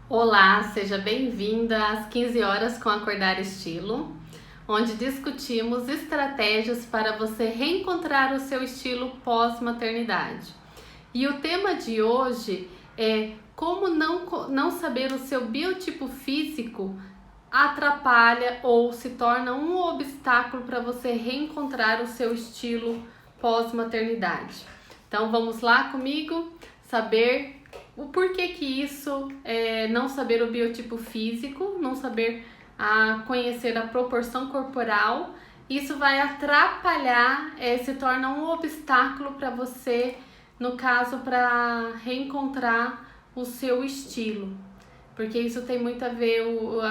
Olá, seja bem-vinda às 15 horas com Acordar Estilo, onde discutimos estratégias para você reencontrar o seu estilo pós-maternidade. E o tema de hoje é como não saber o seu biotipo físico atrapalha ou se torna um obstáculo para você reencontrar o seu estilo pós-maternidade. Então vamos lá comigo saber o porquê que isso é não saber o biotipo físico, não saber conhecer a proporção corporal, isso vai atrapalhar, se torna um obstáculo para você, no caso, para reencontrar o seu estilo. Porque isso tem muito a ver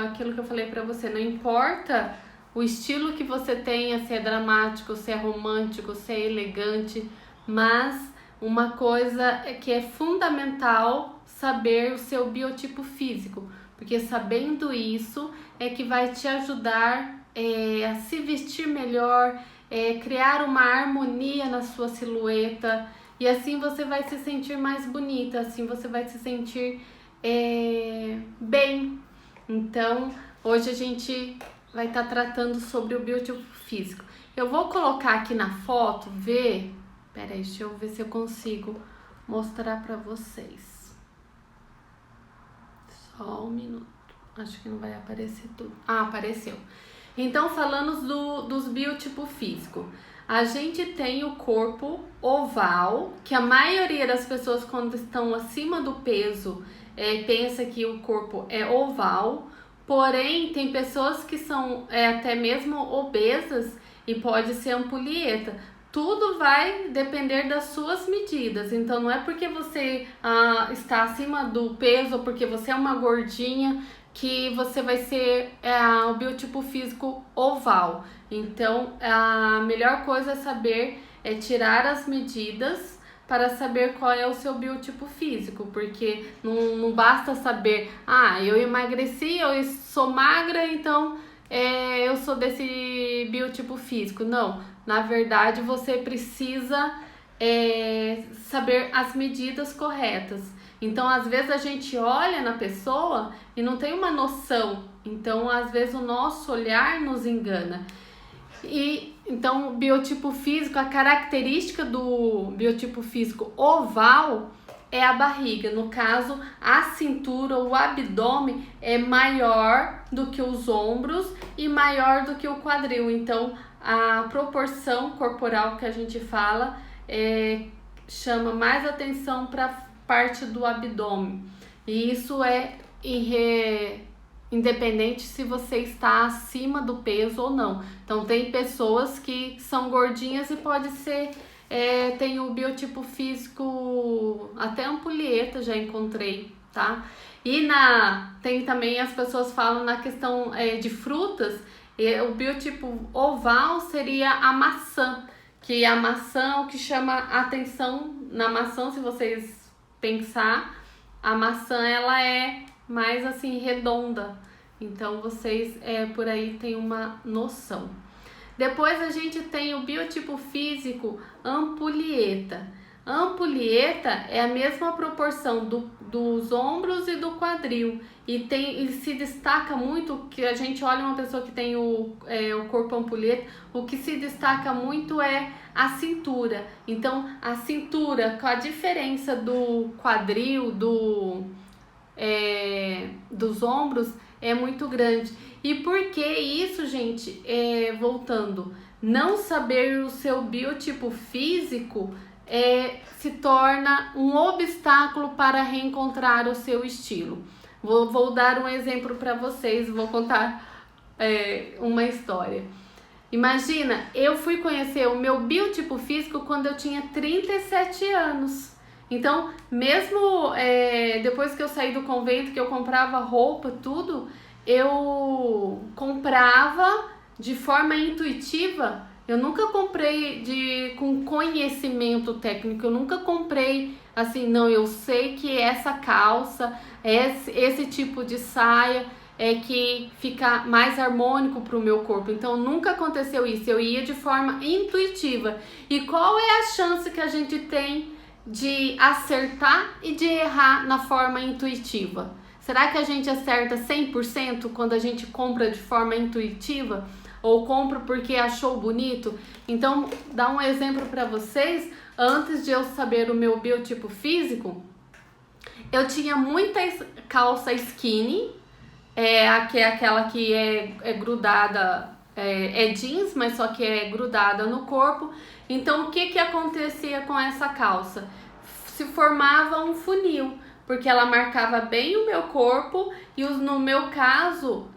aquilo que eu falei para você, não importa o estilo que você tenha, se é dramático, se é romântico, se é elegante, mas uma coisa que é fundamental saber o seu biotipo físico, porque sabendo isso é que vai te ajudar a se vestir melhor, criar uma harmonia na sua silhueta e assim você vai se sentir mais bonita, assim você vai se sentir bem. Então, hoje a gente vai estar tratando sobre o biotipo físico. Eu vou colocar aqui na foto, Peraí, deixa eu ver se eu consigo mostrar pra vocês. Só um minuto. Acho que não vai aparecer tudo. Apareceu. Então, falando dos biotipos físicos. A gente tem o corpo oval, que a maioria das pessoas, quando estão acima do peso, pensa que o corpo é oval. Porém, tem pessoas que são até mesmo obesas e pode ser ampulheta. Tudo vai depender das suas medidas, então não é porque você está acima do peso ou porque você é uma gordinha que você vai ser o biotipo físico oval. Então a melhor coisa é tirar as medidas para saber qual é o seu biotipo físico, porque não basta saber, eu emagreci, eu sou magra, então eu sou desse biotipo físico. Não, na verdade você precisa saber as medidas corretas. Então, às vezes a gente olha na pessoa e não tem uma noção. Então, às vezes o nosso olhar nos engana. E então, o biotipo físico, a característica do biotipo físico oval é a barriga. No caso, a cintura, o abdômen é maior do que os ombros e maior do que o quadril. Então, a proporção corporal que a gente fala chama mais atenção para a parte do abdômen. E isso é independente se você está acima do peso ou não. Então, tem pessoas que são gordinhas e pode ser... tem o biotipo físico, até ampulheta já encontrei, tá? E tem também, as pessoas falam na questão de frutas, o biotipo oval seria a maçã, que a maçã, o que chama atenção na maçã, se vocês pensar, a maçã ela é mais assim redonda, então vocês por aí tem uma noção. Depois a gente tem o biotipo físico ampulheta. A ampulheta é a mesma proporção dos ombros e do quadril. E se destaca muito, que a gente olha uma pessoa que tem o corpo ampulheta, o que se destaca muito é a cintura. Então, a cintura, com a diferença do quadril, dos ombros, é muito grande. E por que isso, gente? Voltando, não saber o seu biotipo físico se torna um obstáculo para reencontrar o seu estilo. Vou dar um exemplo para vocês, vou contar uma história. Imagina, eu fui conhecer o meu biotipo físico quando eu tinha 37 anos. Então, mesmo depois que eu saí do convento, que eu comprava roupa, tudo, eu comprava de forma intuitiva. Eu nunca comprei com conhecimento técnico, eu nunca comprei assim, não, eu sei que essa calça, esse tipo de saia que fica mais harmônico para o meu corpo. Então nunca aconteceu isso, eu ia de forma intuitiva. E qual é a chance que a gente tem de acertar e de errar na forma intuitiva? Será que a gente acerta 100% quando a gente compra de forma intuitiva? Ou compra porque achou bonito? Então, dá um exemplo para vocês. Antes de eu saber o meu biotipo físico, eu tinha muita calça skinny, que é aquela que é grudada, é jeans, mas só que é grudada no corpo. Então, o que acontecia com essa calça? Se formava um funil, porque ela marcava bem o meu corpo e no meu caso,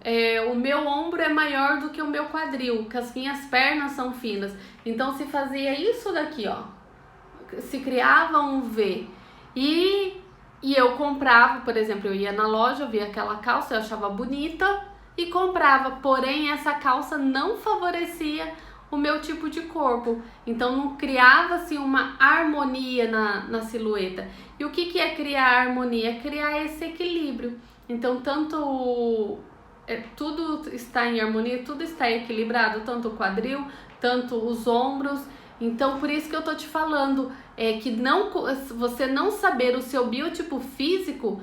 o meu ombro é maior do que o meu quadril, que as minhas pernas são finas. Então, se fazia isso daqui, ó, se criava um V. E eu comprava, por exemplo, eu ia na loja, eu via aquela calça, eu achava bonita e comprava. Porém, essa calça não favorecia o meu tipo de corpo. Então, não criava-se uma harmonia na silhueta. E o que é criar harmonia? É criar esse equilíbrio. Então, tudo está em harmonia, tudo está equilibrado, tanto o quadril, tanto os ombros. Então, por isso que eu tô te falando, que você não saber o seu biotipo físico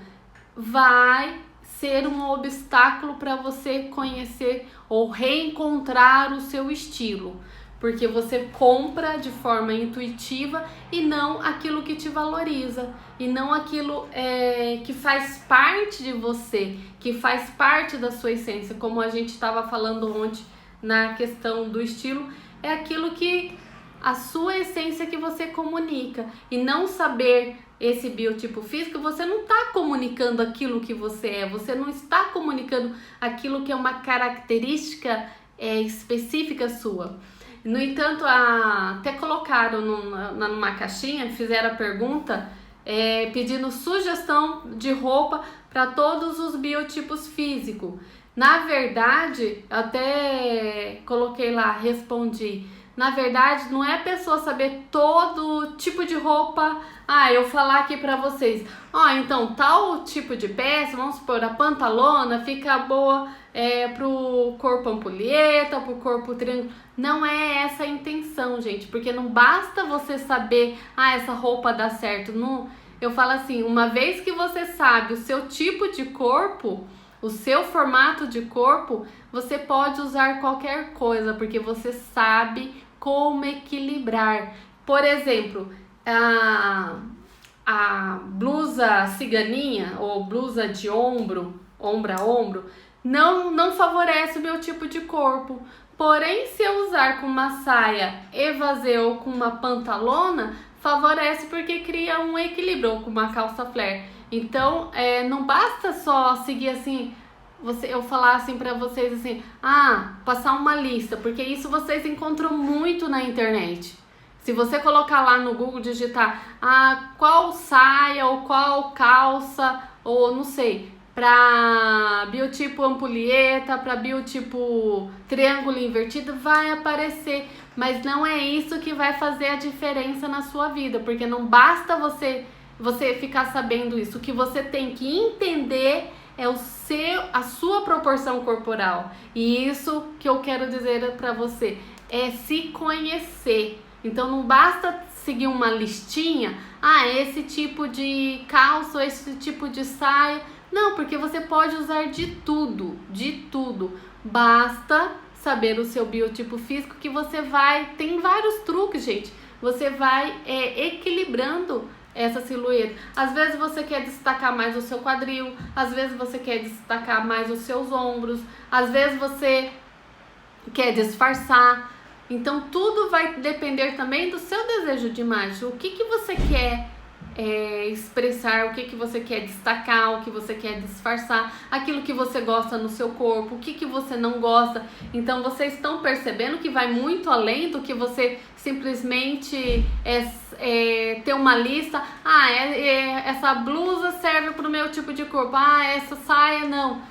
vai ser um obstáculo para você conhecer ou reencontrar o seu estilo, porque você compra de forma intuitiva e não aquilo que te valoriza, e não aquilo que faz parte de você, que faz parte da sua essência. Como a gente estava falando ontem na questão do estilo, é aquilo que a sua essência que você comunica. E não saber esse biotipo físico, você não está comunicando aquilo que você é, você não está comunicando aquilo que é uma característica específica sua. No entanto, até colocaram numa caixinha, fizeram a pergunta pedindo sugestão de roupa para todos os biotipos físicos. Na verdade, até coloquei lá, respondi. Na verdade, não é a pessoa saber todo tipo de roupa. Eu falar aqui pra vocês, então tal tipo de peça, vamos supor, a pantalona fica boa pro corpo ampulheta, pro corpo triângulo. Não é essa a intenção, gente, porque não basta você saber, essa roupa dá certo. Não, eu falo assim, uma vez que você sabe o seu tipo de corpo, o seu formato de corpo, você pode usar qualquer coisa, porque você sabe como equilibrar. Por exemplo, a blusa ciganinha ou blusa de ombro a ombro, não favorece o meu tipo de corpo. Porém, se eu usar com uma saia evasê ou com uma pantalona, favorece porque cria um equilíbrio, ou com uma calça flare. Então, não basta só seguir assim, eu falar assim pra vocês assim, passar uma lista, porque isso vocês encontram muito na internet. Se você colocar lá no Google, digitar qual saia ou qual calça, ou não sei, para biotipo ampulheta, para biotipo triângulo invertido, vai aparecer. Mas não é isso que vai fazer a diferença na sua vida, porque não basta você ficar sabendo isso. O que você tem que entender é a sua proporção corporal. E isso que eu quero dizer para você é se conhecer. Então não basta seguir uma listinha, esse tipo de calça, esse tipo de saia. Não, porque você pode usar de tudo. Basta saber o seu biotipo físico que você tem vários truques, gente. Você vai equilibrando essa silhueta. Às vezes você quer destacar mais o seu quadril, às vezes você quer destacar mais os seus ombros, às vezes você quer disfarçar. Então tudo vai depender também do seu desejo de imagem. O que você quer expressar, o que você quer destacar, o que você quer disfarçar, aquilo que você gosta no seu corpo, o que você não gosta. Então vocês estão percebendo que vai muito além do que você simplesmente ter uma lista. Essa blusa serve para o meu tipo de corpo, essa saia não.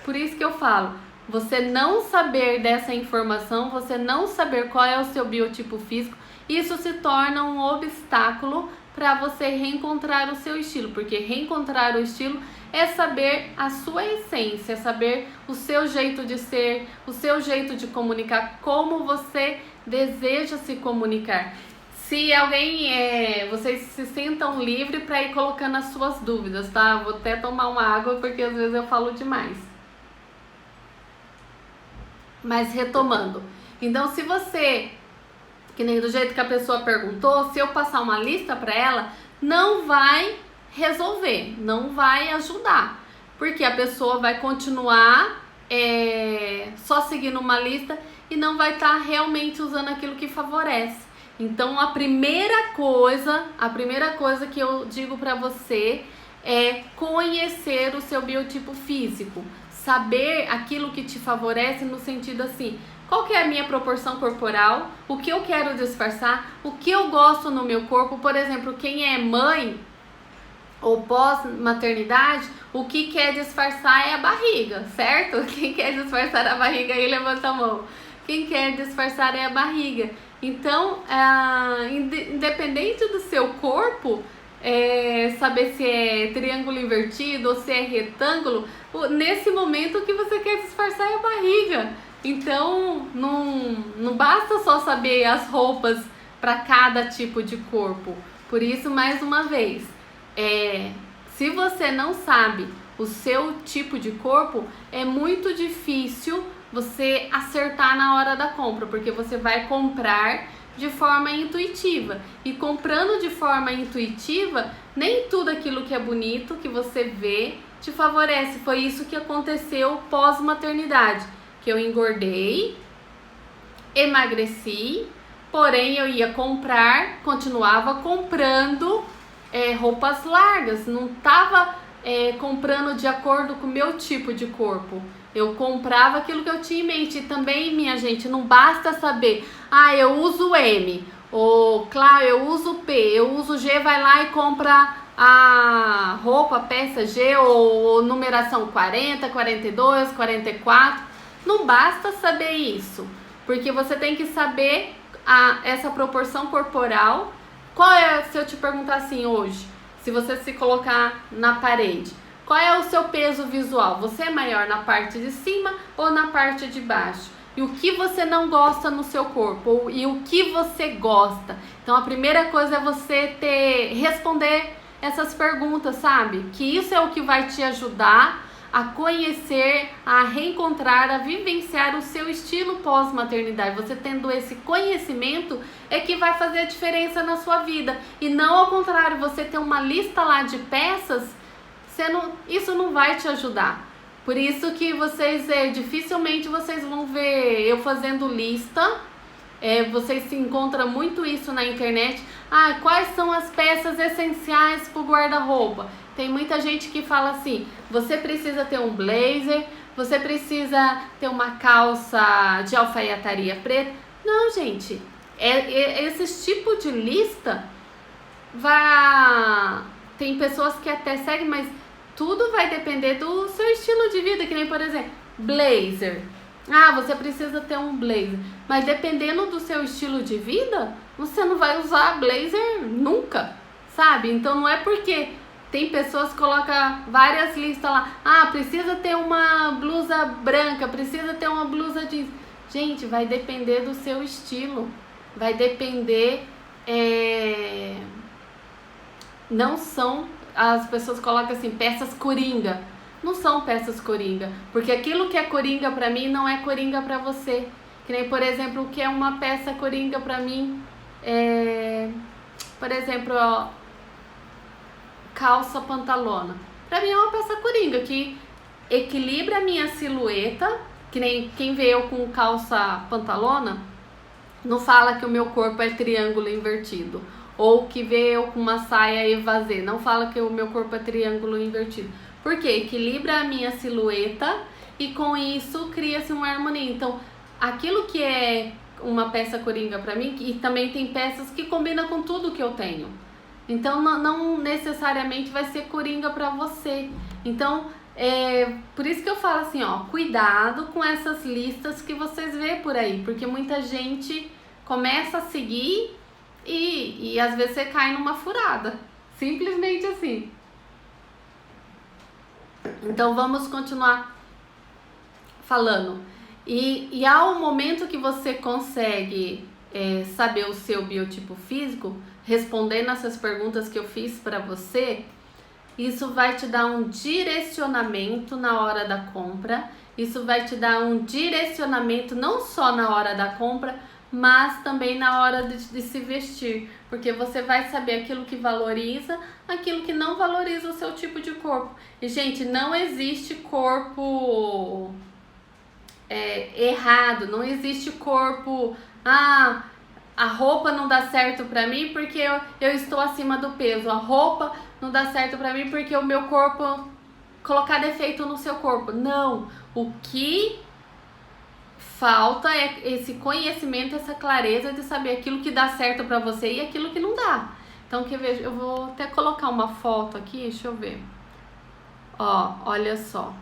Por isso que eu falo, você não saber dessa informação, você não saber qual é o seu biotipo físico, isso se torna um obstáculo para você reencontrar o seu estilo, porque reencontrar o estilo é saber a sua essência, é saber o seu jeito de ser, o seu jeito de comunicar, como você deseja se comunicar. Se alguém, vocês se sintam livre para ir colocando as suas dúvidas, tá? Vou até tomar uma água porque às vezes eu falo demais. Mas retomando, então se você, que nem do jeito que a pessoa perguntou, se eu passar uma lista para ela, não vai resolver, não vai ajudar, porque a pessoa vai continuar só seguindo uma lista e não vai estar realmente usando aquilo que favorece. Então a primeira coisa que eu digo para você é conhecer o seu biotipo físico, saber aquilo que te favorece no sentido assim, qual que é a minha proporção corporal, o que eu quero disfarçar, o que eu gosto no meu corpo. Por exemplo, quem é mãe ou pós-maternidade, o que quer disfarçar é a barriga, certo? Quem quer disfarçar a barriga aí, levanta a mão. Quem quer disfarçar é a barriga. Então, independente do seu corpo, saber se é triângulo invertido ou se é retângulo, nesse momento o que você quer disfarçar é a barriga. Então, não basta só saber as roupas para cada tipo de corpo. Por isso, mais uma vez, se você não sabe o seu tipo de corpo, é muito difícil você acertar na hora da compra, porque você vai comprar de forma intuitiva. E comprando de forma intuitiva, nem tudo aquilo que é bonito, que você vê, te favorece. Foi isso que aconteceu pós-maternidade, que eu engordei, emagreci, porém eu ia comprar, continuava comprando roupas largas, não estava comprando de acordo com o meu tipo de corpo. Eu comprava aquilo que eu tinha em mente. E também, minha gente, não basta saber, eu uso M, ou claro, eu uso P, eu uso G, vai lá e compra a roupa, peça G, ou numeração 40, 42, 44. Não basta saber isso, porque você tem que saber essa proporção corporal. Qual é, se eu te perguntar assim hoje, se você se colocar na parede, qual é o seu peso visual? Você é maior na parte de cima ou na parte de baixo? E o que você não gosta no seu corpo? E o que você gosta? Então a primeira coisa é você responder essas perguntas, sabe? Que isso é o que vai te ajudar a conhecer, a reencontrar, a vivenciar o seu estilo pós-maternidade. Você tendo esse conhecimento é que vai fazer a diferença na sua vida. E não ao contrário, você ter uma lista lá de peças, isso não vai te ajudar. Por isso que dificilmente vocês vão ver eu fazendo lista. Vocês se encontram muito isso na internet. Quais são as peças essenciais para o guarda-roupa? Tem muita gente que fala assim, você precisa ter um blazer, você precisa ter uma calça de alfaiataria preta. Não, gente, esse tipo de lista tem pessoas que até seguem, mas tudo vai depender do seu estilo de vida, que nem, por exemplo, blazer. Você precisa ter um blazer, mas dependendo do seu estilo de vida, você não vai usar blazer nunca, sabe? Então não é porque tem pessoas que colocam várias listas lá, precisa ter uma blusa branca, precisa ter uma blusa jeans. Gente, vai depender do seu estilo, vai depender, não são, as pessoas colocam assim, peças coringa. Não são peças coringa, porque aquilo que é coringa pra mim não é coringa pra você. Que nem, por exemplo, o que é uma peça coringa pra mim por exemplo, calça pantalona. Pra mim é uma peça coringa que equilibra a minha silhueta, que nem quem vê eu com calça pantalona, não fala que o meu corpo é triângulo invertido. Ou que vê eu com uma saia evasê, não fala que o meu corpo é triângulo invertido. Porque equilibra a minha silhueta e com isso cria-se uma harmonia. Então, aquilo que é uma peça coringa pra mim, e também tem peças que combinam com tudo que eu tenho. Então, não necessariamente vai ser coringa pra você. Então, por isso que eu falo assim, cuidado com essas listas que vocês vê por aí. Porque muita gente começa a seguir e às vezes você cai numa furada. Simplesmente assim. Então vamos continuar falando. E ao momento que você consegue saber o seu biotipo físico, respondendo essas perguntas que eu fiz para você, isso vai te dar um direcionamento na hora da compra, isso vai te dar um direcionamento não só na hora da compra, mas também na hora de se vestir, porque você vai saber aquilo que valoriza, aquilo que não valoriza o seu tipo de corpo. E, gente, não existe corpo errado, não existe corpo, a roupa não dá certo pra mim porque eu estou acima do peso, a roupa não dá certo pra mim porque o meu corpo, colocar defeito no seu corpo. Não, o que falta é esse conhecimento, essa clareza de saber aquilo que dá certo pra você e aquilo que não dá. Então, quer ver? Eu vou até colocar uma foto aqui, deixa eu ver. Ó, olha só.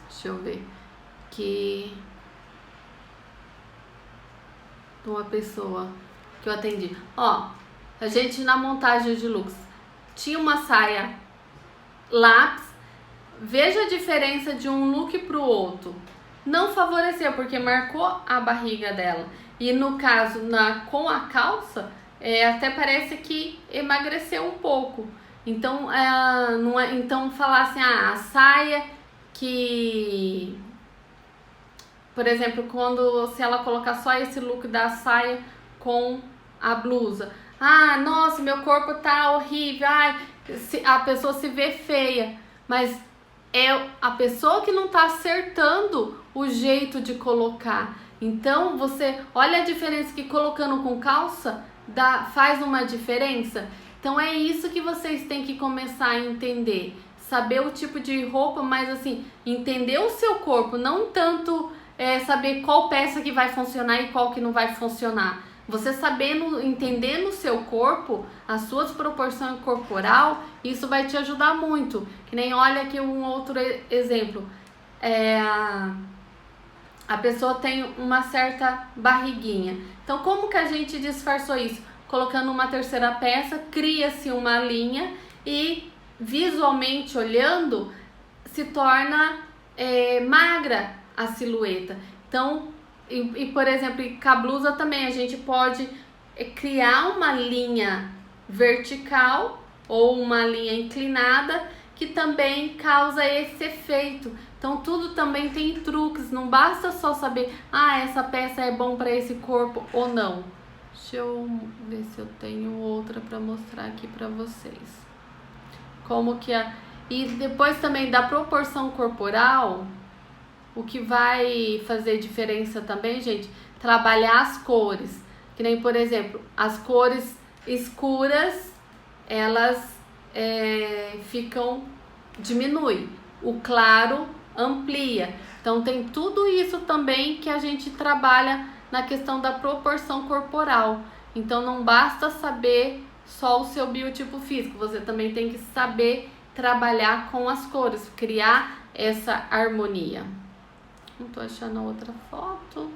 Deixa eu ver. Que uma pessoa que eu atendi. Ó, a gente na montagem de looks tinha uma saia lápis. Veja a diferença de um look pro outro. Não favoreceu, porque marcou a barriga dela. E no caso, com a calça, até parece que emagreceu um pouco. Então, então falar assim, a saia que... Por exemplo, se ela colocar só esse look da saia com a blusa. Nossa, meu corpo tá horrível. A pessoa se vê feia. Mas é a pessoa que não tá acertando o jeito de colocar. Então, você olha a diferença que colocando com calça faz uma diferença. Então, é isso que vocês têm que começar a entender. Saber o tipo de roupa, mas assim, entender o seu corpo, não tanto saber qual peça que vai funcionar e qual que não vai funcionar. Você sabendo, entendendo o seu corpo, as suas proporções corporal, isso vai te ajudar muito. Que nem, olha aqui um outro exemplo. A pessoa tem uma certa barriguinha. Então, como que a gente disfarçou isso? Colocando uma terceira peça, cria-se uma linha e visualmente olhando, se torna magra a silhueta. Então, por exemplo, com a blusa também a gente pode criar uma linha vertical ou uma linha inclinada que também causa esse efeito. Então, tudo também tem truques, não basta só saber, essa peça é bom para esse corpo ou não. Deixa eu ver se eu tenho outra para mostrar aqui para vocês. Como que e depois também da proporção corporal, o que vai fazer diferença também, gente, trabalhar as cores. Que nem, por exemplo, as cores escuras, elas diminui. O claro amplia. Então, tem tudo isso também que a gente trabalha na questão da proporção corporal. Então, não basta saber só o seu biotipo físico, você também tem que saber trabalhar com as cores, criar essa harmonia. Não tô achando outra foto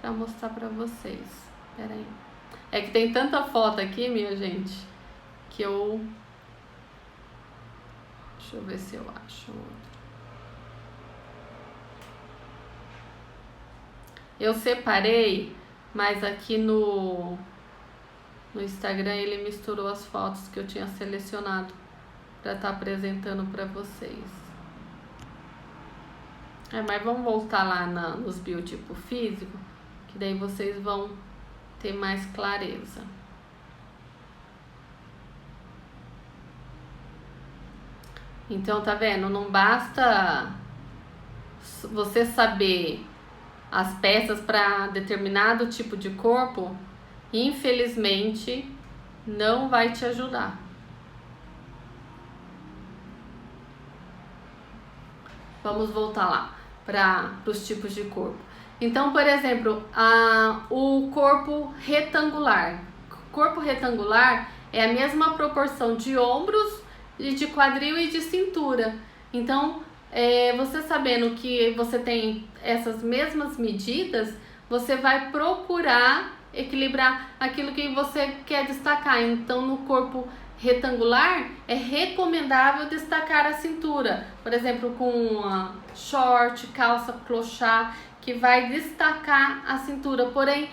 pra mostrar pra vocês. Pera aí. É que tem tanta foto aqui, minha gente, que eu... Deixa eu ver se eu acho outra. Eu separei, mas aqui no Instagram ele misturou as fotos que eu tinha selecionado para estar apresentando para vocês. Mas vamos voltar lá nos biotipo físico, que daí vocês vão ter mais clareza. Então, tá vendo? Não basta você saber as peças para determinado tipo de corpo, infelizmente, não vai te ajudar. Vamos voltar lá para os tipos de corpo. Então, por exemplo, o corpo retangular. Corpo retangular é a mesma proporção de ombros, de quadril e de cintura. Então, você sabendo que você tem essas mesmas medidas, você vai procurar equilibrar aquilo que você quer destacar. Então, no corpo retangular, é recomendável destacar a cintura. Por exemplo, com short, calça clochard, que vai destacar a cintura. Porém,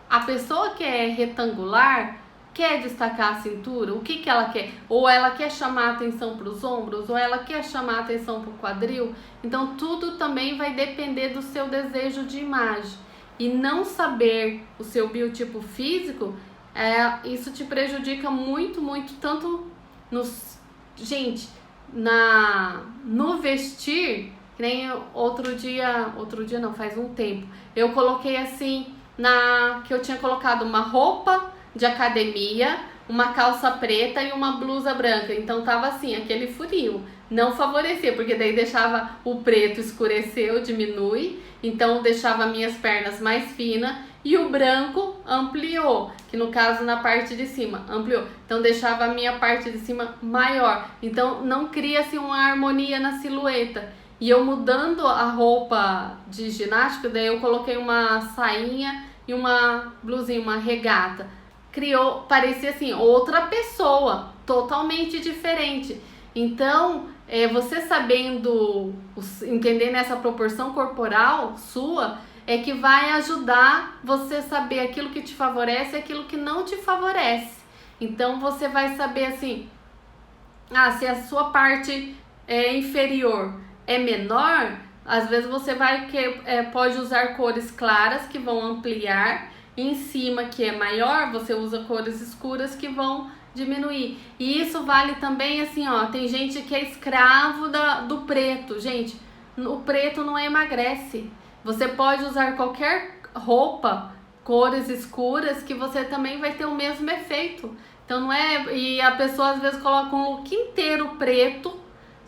a pessoa que é retangular quer destacar a cintura. O que que ela quer? Ou ela quer chamar a atenção para os ombros, ou ela quer chamar a atenção para o quadril. Então, tudo também vai depender do seu desejo de imagem. E não saber o seu biotipo físico, isso te prejudica muito, muito, tanto nos... Gente, no vestir, que nem outro dia não, faz um tempo, eu coloquei assim, que eu tinha colocado uma roupa de academia, uma calça preta e uma blusa branca, então tava assim, aquele furinho, não favorecia, porque daí deixava o preto escureceu, diminui, então deixava minhas pernas mais finas, e o branco ampliou, que no caso na parte de cima ampliou, então deixava a minha parte de cima maior, então não cria-se uma harmonia na silhueta. E eu mudando a roupa de ginástica, daí eu coloquei uma sainha e uma blusinha, uma regata, parecia assim, outra pessoa, totalmente diferente. Então, você sabendo, entendendo essa proporção corporal sua, é que vai ajudar você saber aquilo que te favorece e aquilo que não te favorece. Então, você vai saber assim, se a sua parte inferior é menor, às vezes você pode usar cores claras que vão ampliar, em cima que é maior, você usa cores escuras que vão diminuir. E isso vale também assim, tem gente que é escravo do preto. Gente, o preto não emagrece. Você pode usar qualquer roupa, cores escuras, que você também vai ter o mesmo efeito. Então não é... E a pessoa às vezes coloca um look inteiro preto,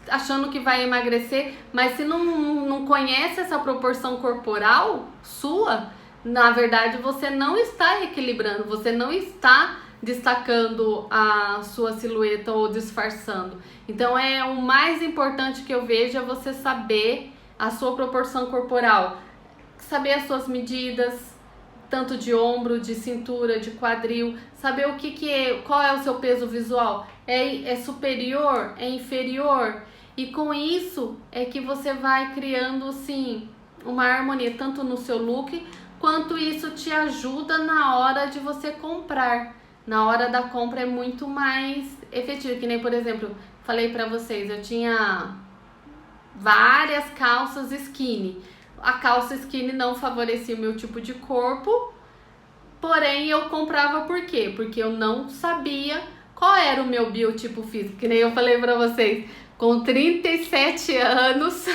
achando que vai emagrecer, mas se não conhece essa proporção corporal sua, na verdade você não está equilibrando, você não está destacando a sua silhueta ou disfarçando. Então o mais importante que eu vejo é você saber a sua proporção corporal, saber as suas medidas, tanto de ombro, de cintura, de quadril, saber qual é o seu peso visual, é superior, é inferior, e com isso é que você vai criando assim uma harmonia tanto no seu look, quanto isso te ajuda na hora de você comprar. Na hora da compra é muito mais efetivo, que nem, por exemplo, falei pra vocês, eu tinha várias calças skinny. A calça skinny não favorecia o meu tipo de corpo, porém eu comprava por quê? Porque eu não sabia qual era o meu biotipo físico, que nem eu falei pra vocês, com 37 anos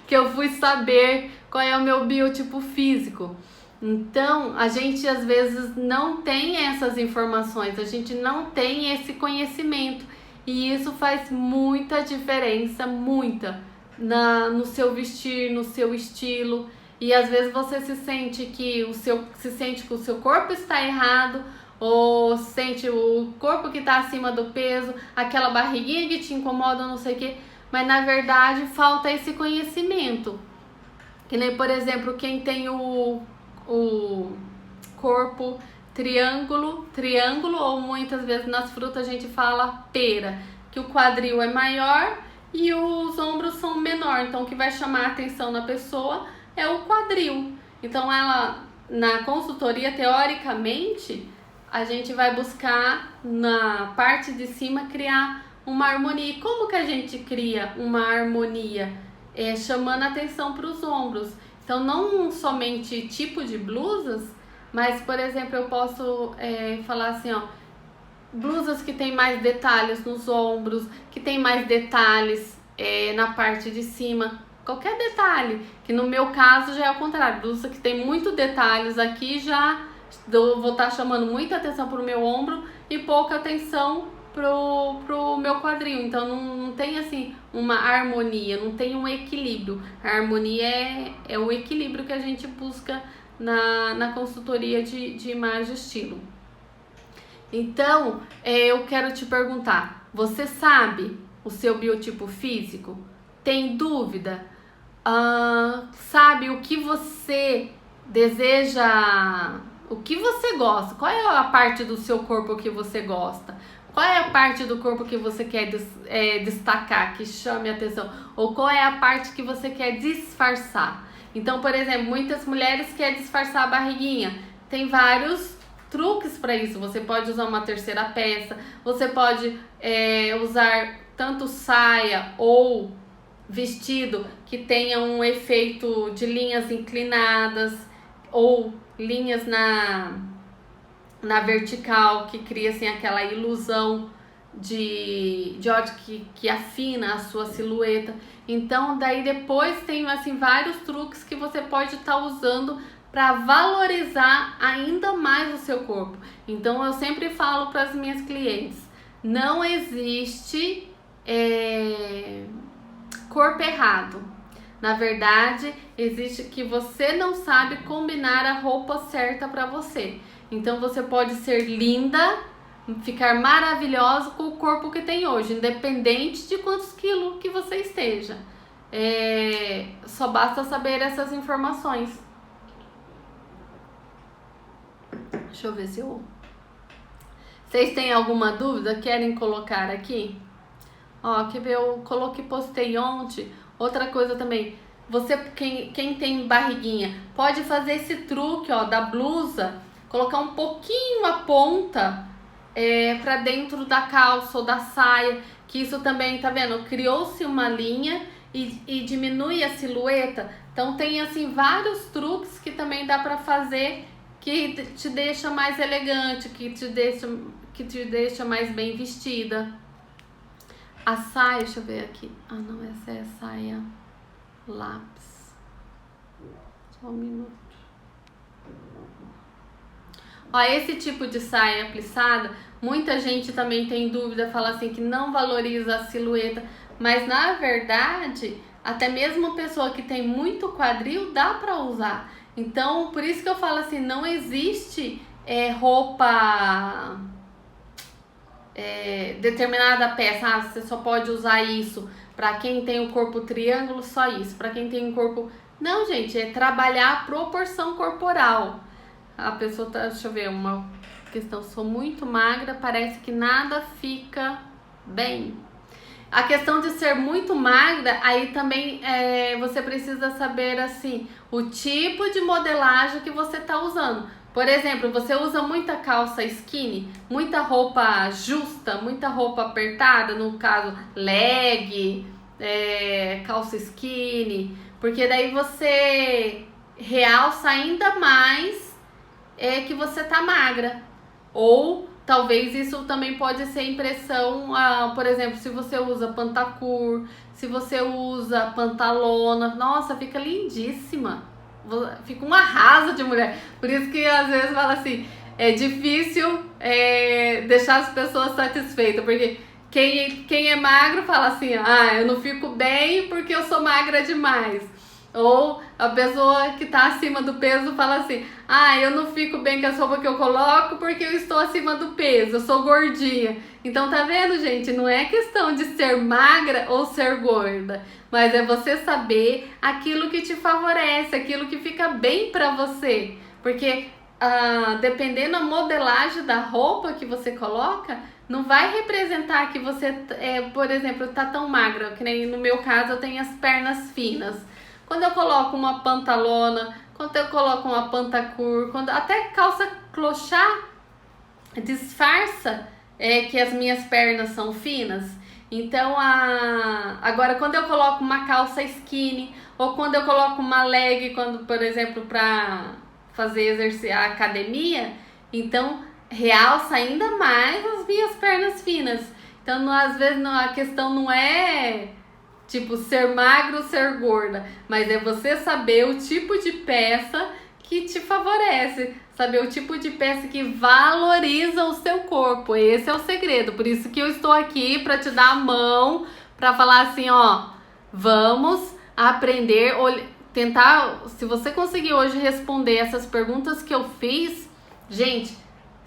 que eu fui saber qual é o meu biotipo físico. Então, a gente às vezes não tem essas informações, a gente não tem esse conhecimento, e isso faz muita diferença, muita, no seu vestir, no seu estilo. E às vezes você se sente que o seu corpo está errado, ou sente o corpo que está acima do peso, aquela barriguinha que te incomoda, não sei o que, mas na verdade falta esse conhecimento. Que nem, por exemplo, quem tem o corpo triângulo, ou muitas vezes nas frutas a gente fala pera, que o quadril é maior e os ombros são menor, então o que vai chamar a atenção na pessoa é o quadril. Então na consultoria, teoricamente, a gente vai buscar na parte de cima criar uma harmonia. E como que a gente cria uma harmonia? Chamando a atenção para os ombros. Então, não somente tipo de blusas, mas, por exemplo, eu posso falar assim, blusas que tem mais detalhes nos ombros, que tem mais detalhes na parte de cima, qualquer detalhe, que no meu caso já é o contrário, blusa que tem muito detalhes aqui, já vou estar chamando muita atenção para o meu ombro e pouca atenção pro meu quadril. Então não tem assim uma harmonia, não tem um equilíbrio. A harmonia é o equilíbrio que a gente busca na consultoria de imagem e estilo. Então eu quero te perguntar, você sabe o seu biotipo físico? Tem dúvida? Sabe o que você deseja, o que você gosta? Qual é a parte do seu corpo que você gosta? Qual é a parte do corpo que você quer destacar, que chame a atenção? Ou qual é a parte que você quer disfarçar? Então, por exemplo, muitas mulheres querem disfarçar a barriguinha. Tem vários truques para isso. Você pode usar uma terceira peça, você pode usar tanto saia ou vestido que tenha um efeito de linhas inclinadas ou linhas na vertical, que cria assim aquela ilusão de ótica que afina a sua silhueta. Então daí depois tem assim vários truques que você pode estar usando para valorizar ainda mais o seu corpo. Então eu sempre falo para as minhas clientes, não existe corpo errado. Na verdade, existe que você não sabe combinar a roupa certa para você. Então você pode ser linda, ficar maravilhosa com o corpo que tem hoje, independente de quantos quilos que você esteja. Só basta saber essas informações. Deixa eu ver se eu... Vocês têm alguma dúvida? Querem colocar aqui? Ó, quer ver? Eu postei ontem. Outra coisa também, você, quem tem barriguinha, pode fazer esse truque, ó, da blusa, colocar um pouquinho a ponta pra dentro da calça ou da saia, que isso também, tá vendo? Criou-se uma linha e diminui a silhueta. Então tem assim vários truques que também dá pra fazer, que te deixa mais elegante, que te deixa mais bem vestida. A saia, deixa eu ver aqui. Ah, não, essa é a saia lápis. Só um minuto. Ó, esse tipo de saia plissada, muita gente também tem dúvida, fala assim que não valoriza a silhueta, mas na verdade, até mesmo pessoa que tem muito quadril dá pra usar. Então, por isso que eu falo assim, não existe roupa... determinada peça, você só pode usar isso para quem tem o corpo triângulo, só isso, para quem tem o corpo... Não, gente, é trabalhar a proporção corporal. A pessoa tá, deixa eu ver, uma questão, sou muito magra, parece que nada fica bem. A questão de ser muito magra, aí também você precisa saber assim, o tipo de modelagem que você tá usando. Por exemplo, você usa muita calça skinny, muita roupa justa, muita roupa apertada, no caso leg, calça skinny, porque daí você realça ainda mais que você tá magra. Ou talvez isso também pode ser impressão, por exemplo, se você usa pantacur, se você usa pantalona, nossa, fica lindíssima. Fica um arraso de mulher. Por isso que às vezes fala assim, é difícil deixar as pessoas satisfeitas, porque quem é magro fala assim, eu não fico bem porque eu sou magra demais. Ou a pessoa que tá acima do peso fala assim, eu não fico bem com as roupas que eu coloco porque eu estou acima do peso, eu sou gordinha. Então tá vendo, gente, não é questão de ser magra ou ser gorda, mas é você saber aquilo que te favorece, aquilo que fica bem pra você. Porque dependendo da modelagem da roupa que você coloca, não vai representar que você, por exemplo, tá tão magra, que nem no meu caso eu tenho as pernas finas. Quando eu coloco uma pantalona, quando eu coloco uma pantacur, até calça clochá disfarça que as minhas pernas são finas. Então, agora quando eu coloco uma calça skinny ou quando eu coloco uma leg, por exemplo, para fazer exercício a academia, então realça ainda mais as minhas pernas finas. Então, às vezes a questão não é tipo ser magro ou ser gorda, mas é você saber o tipo de peça que te favorece, saber o tipo de peça que valoriza o seu corpo. Esse é o segredo. Por isso que eu estou aqui para te dar a mão, para falar assim, ó, vamos aprender, tentar, se você conseguir hoje responder essas perguntas que eu fiz, gente,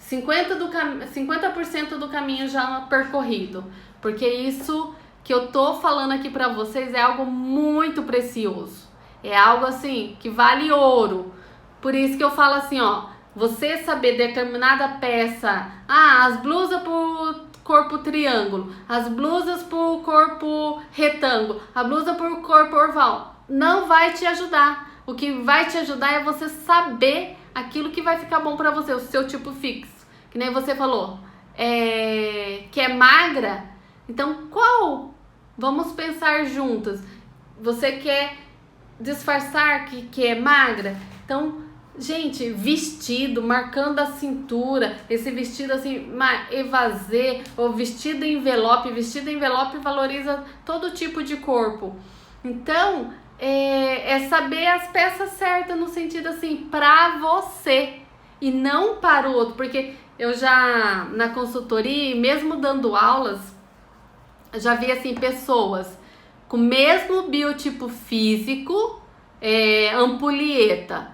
50% do caminho já percorrido, porque isso que eu tô falando aqui pra vocês é algo muito precioso, é algo assim que vale ouro. Por isso que eu falo assim, ó, você saber determinada peça, as blusas pro corpo triângulo, as blusas pro corpo retângulo, a blusa pro corpo oval, não vai te ajudar, O que vai te ajudar é você saber aquilo que vai ficar bom pra você, o seu tipo fixo. Que nem você falou, que é magra. Então, qual? Vamos pensar juntas. Você quer disfarçar que é magra? Então, gente, vestido, marcando a cintura, esse vestido assim, evasê, ou vestido envelope valoriza todo tipo de corpo. Então, é saber as peças certas no sentido assim, pra você e não para o outro, porque eu já na consultoria, mesmo dando aulas, já vi assim pessoas com o mesmo biotipo físico, ampulheta,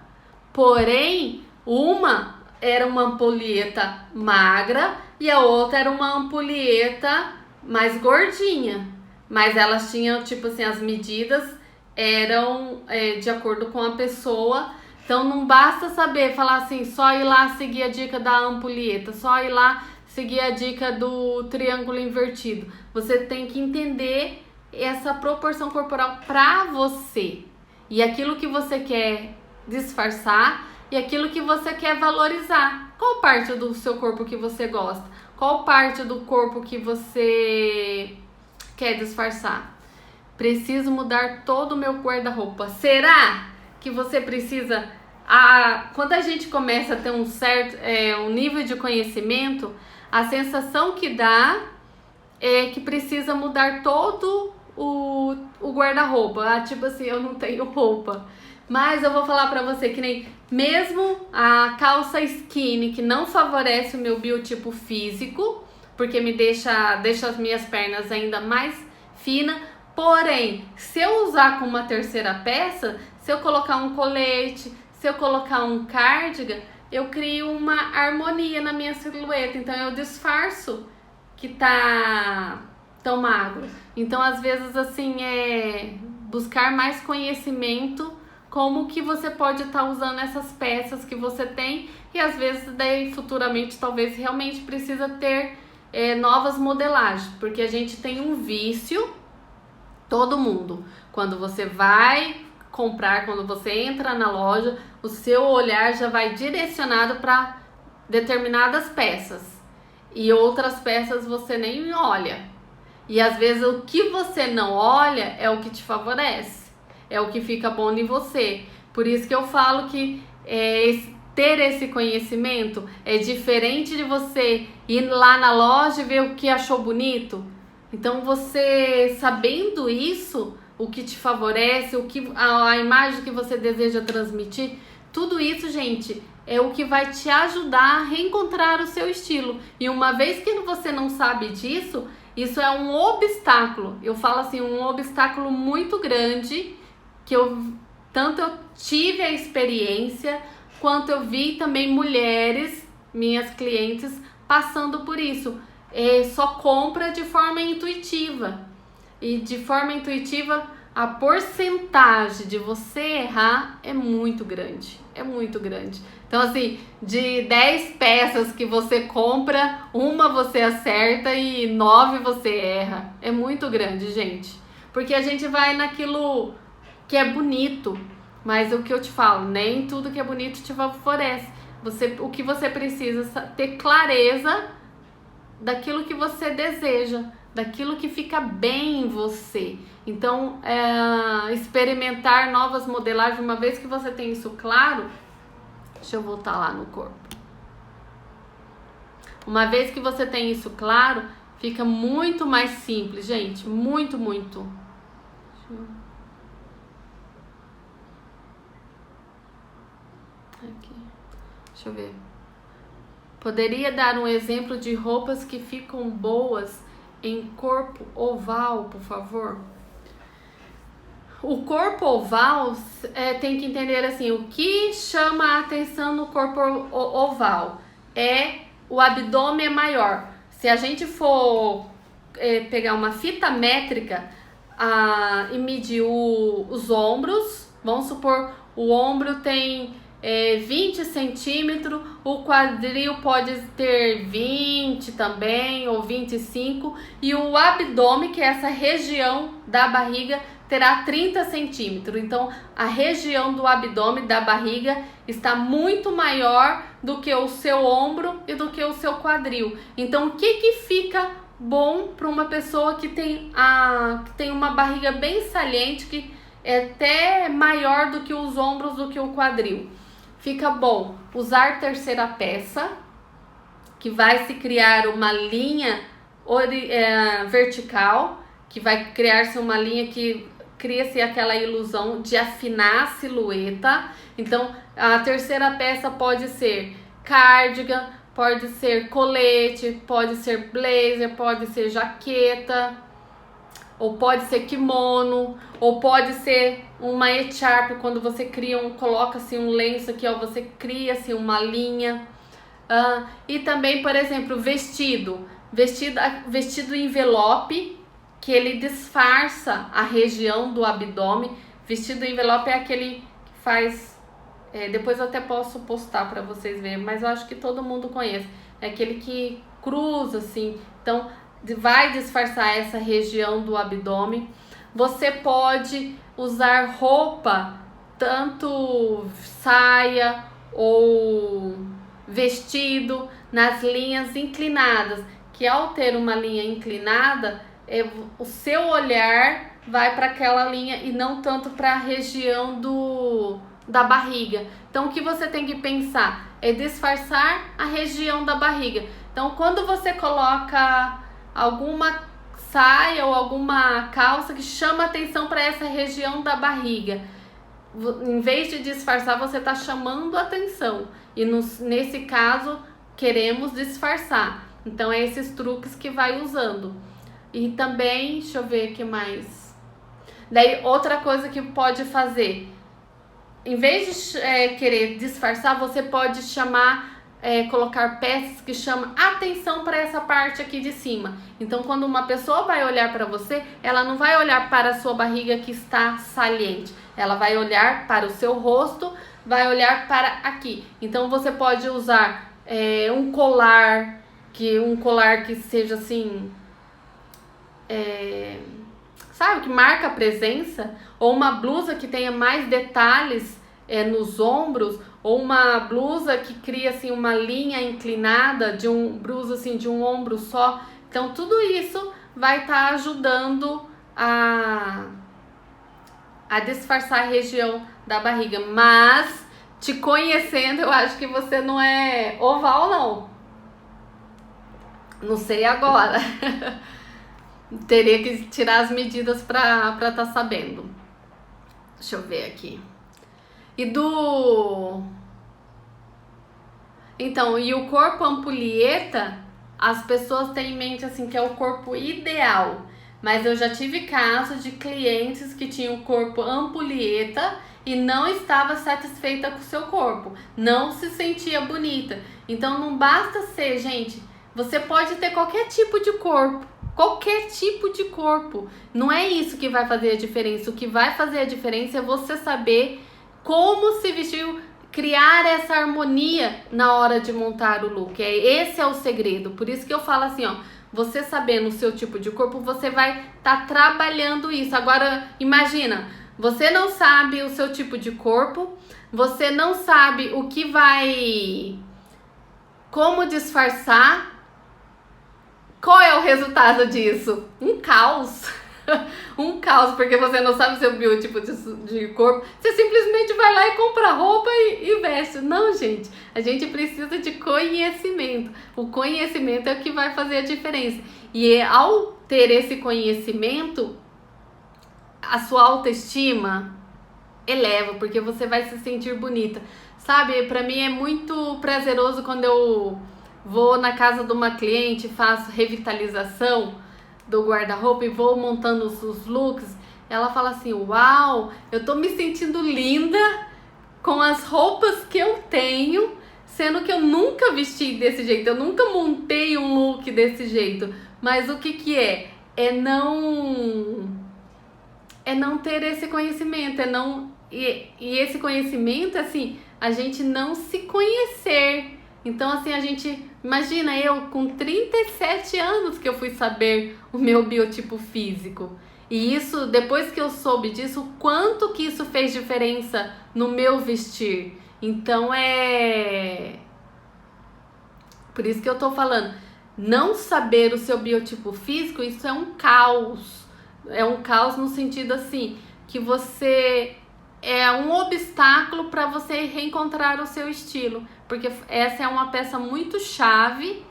porém uma era uma ampulheta magra e a outra era uma ampulheta mais gordinha, mas elas tinham tipo assim, as medidas eram de acordo com a pessoa. Então não basta saber falar assim, só ir lá seguir a dica da ampulheta, só ir lá seguir a dica do triângulo invertido. Você tem que entender essa proporção corporal pra você. E aquilo que você quer disfarçar e aquilo que você quer valorizar. Qual parte do seu corpo que você gosta? Qual parte do corpo que você quer disfarçar? Preciso mudar todo o meu guarda-roupa. Será que você precisa... quando a gente começa a ter um certo um nível de conhecimento, a sensação que dá é que precisa mudar todo o guarda-roupa. Tipo assim, eu não tenho roupa. Mas eu vou falar pra você que nem mesmo a calça skinny, que não favorece o meu biotipo físico, porque me deixa as minhas pernas ainda mais finas. Porém, se eu usar com uma terceira peça, se eu colocar um colete, se eu colocar um cardigan, eu crio uma harmonia na minha silhueta. Então eu disfarço que tá tão magro. Então às vezes assim buscar mais conhecimento, como que você pode estar usando essas peças que você tem, e às vezes daí futuramente talvez realmente precisa ter novas modelagens, porque a gente tem um vício, todo mundo, quando você vai comprar, quando você entra na loja, o seu olhar já vai direcionado para determinadas peças e outras peças você nem olha. E às vezes o que você não olha é o que te favorece, é o que fica bom em você. Por isso que eu falo que ter esse conhecimento é diferente de você ir lá na loja e ver o que achou bonito. Então você sabendo isso, o que te favorece, a imagem que você deseja transmitir, tudo isso, gente, é o que vai te ajudar a reencontrar o seu estilo. E uma vez que você não sabe disso, isso é um obstáculo. Eu falo assim, um obstáculo muito grande, que tanto eu tive a experiência, quanto eu vi também mulheres, minhas clientes, passando por isso. Só compra de forma intuitiva. E de forma intuitiva, a porcentagem de você errar é muito grande. É muito grande. Então, assim, de 10 peças que você compra, uma você acerta e 9 você erra. É muito grande, gente. Porque a gente vai naquilo que é bonito. Mas o que eu te falo, nem tudo que é bonito te favorece. O que você precisa ter clareza daquilo que você deseja, daquilo que fica bem em você. Então, experimentar novas modelagens, uma vez que você tem isso claro, deixa eu voltar lá no corpo. Uma vez que você tem isso claro, fica muito mais simples, gente, muito, muito. Deixa eu ver. Poderia dar um exemplo de roupas que ficam boas em corpo oval, por favor? O corpo oval, tem que entender assim, o que chama a atenção no corpo oval o abdômen é maior. Se a gente for pegar uma fita métrica e medir os ombros, vamos supor, o ombro tem 20 centímetros, o quadril pode ter 20 também, ou 25, e o abdômen, que é essa região da barriga, terá 30 centímetros. Então, a região do abdômen, da barriga, está muito maior do que o seu ombro e do que o seu quadril. Então, o que fica bom para uma pessoa que tem uma barriga bem saliente, que é até maior do que os ombros, do que o quadril? Fica bom usar terceira peça, que vai se criar uma linha vertical, que vai criar-se uma linha que cria-se aquela ilusão de afinar a silhueta. Então, a terceira peça pode ser cardigan, pode ser colete, pode ser blazer, pode ser jaqueta, ou pode ser kimono, ou pode ser uma echarpe, quando você coloca assim um lenço aqui, ó, você cria assim uma linha. E também, por exemplo, vestido envelope, que ele disfarça a região do abdômen. Vestido envelope é aquele que faz, depois eu até posso postar para vocês verem, mas eu acho que todo mundo conhece. É aquele que cruza assim, então vai disfarçar essa região do abdômen. Você pode usar roupa, tanto saia ou vestido, nas linhas inclinadas, que ao ter uma linha inclinada, o seu olhar vai para aquela linha e não tanto para a região da barriga. Então, o que você tem que pensar é disfarçar a região da barriga. Então, quando você coloca alguma saia ou alguma calça que chama atenção para essa região da barriga, em vez de disfarçar, você está chamando atenção. E nesse caso, queremos disfarçar. Então, é esses truques que vai usando. E também, deixa eu ver o que mais. Daí, outra coisa que pode fazer, em vez de querer disfarçar, você pode colocar peças que chamam atenção para essa parte aqui de cima. Então, quando uma pessoa vai olhar para você, ela não vai olhar para a sua barriga que está saliente. Ela vai olhar para o seu rosto, vai olhar para aqui. Então, você pode usar um colar que seja assim, sabe, que marca a presença, ou uma blusa que tenha mais detalhes nos ombros, ou uma blusa que cria assim uma linha inclinada de blusa assim de um ombro só. Então, tudo isso vai estar ajudando a disfarçar a região da barriga. Mas, te conhecendo, eu acho que você não é oval, não. Não sei agora. Teria que tirar as medidas para estar sabendo. Deixa eu ver aqui. E o corpo ampulheta, as pessoas têm em mente assim que é o corpo ideal. Mas eu já tive casos de clientes que tinham o corpo ampulheta e não estava satisfeita com o seu corpo, não se sentia bonita. Então não basta ser, gente, você pode ter qualquer tipo de corpo, não é isso que vai fazer a diferença. O que vai fazer a diferença é você saber como se vestir, criar essa harmonia na hora de montar o look. Esse é o segredo. Por isso que eu falo assim, ó, você sabendo o seu tipo de corpo, você vai estar trabalhando isso. Agora, imagina, você não sabe o seu tipo de corpo, você não sabe como disfarçar. Qual é o resultado disso? Um caos. Um caos, porque você não sabe o seu biotipo de corpo. Você simplesmente vai lá e compra roupa e veste. Não, gente. A gente precisa de conhecimento. O conhecimento é o que vai fazer a diferença. E ao ter esse conhecimento, a sua autoestima eleva, porque você vai se sentir bonita. Sabe, pra mim é muito prazeroso quando eu vou na casa de uma cliente, faço revitalização do guarda-roupa e vou montando os looks. Ela fala assim, uau, eu tô me sentindo linda com as roupas que eu tenho, sendo que eu nunca vesti desse jeito, eu nunca montei um look desse jeito. Mas o que é? É não ter esse conhecimento, e esse conhecimento, assim, a gente não se conhecer. Então, assim, imagina eu com 37 anos que eu fui saber o meu biotipo físico. E isso, depois que eu soube disso, o quanto que isso fez diferença no meu vestir. Então por isso que eu tô falando, não saber o seu biotipo físico, isso é um caos. É um caos no sentido assim, que você é um obstáculo para você reencontrar o seu estilo, porque essa é uma peça muito chave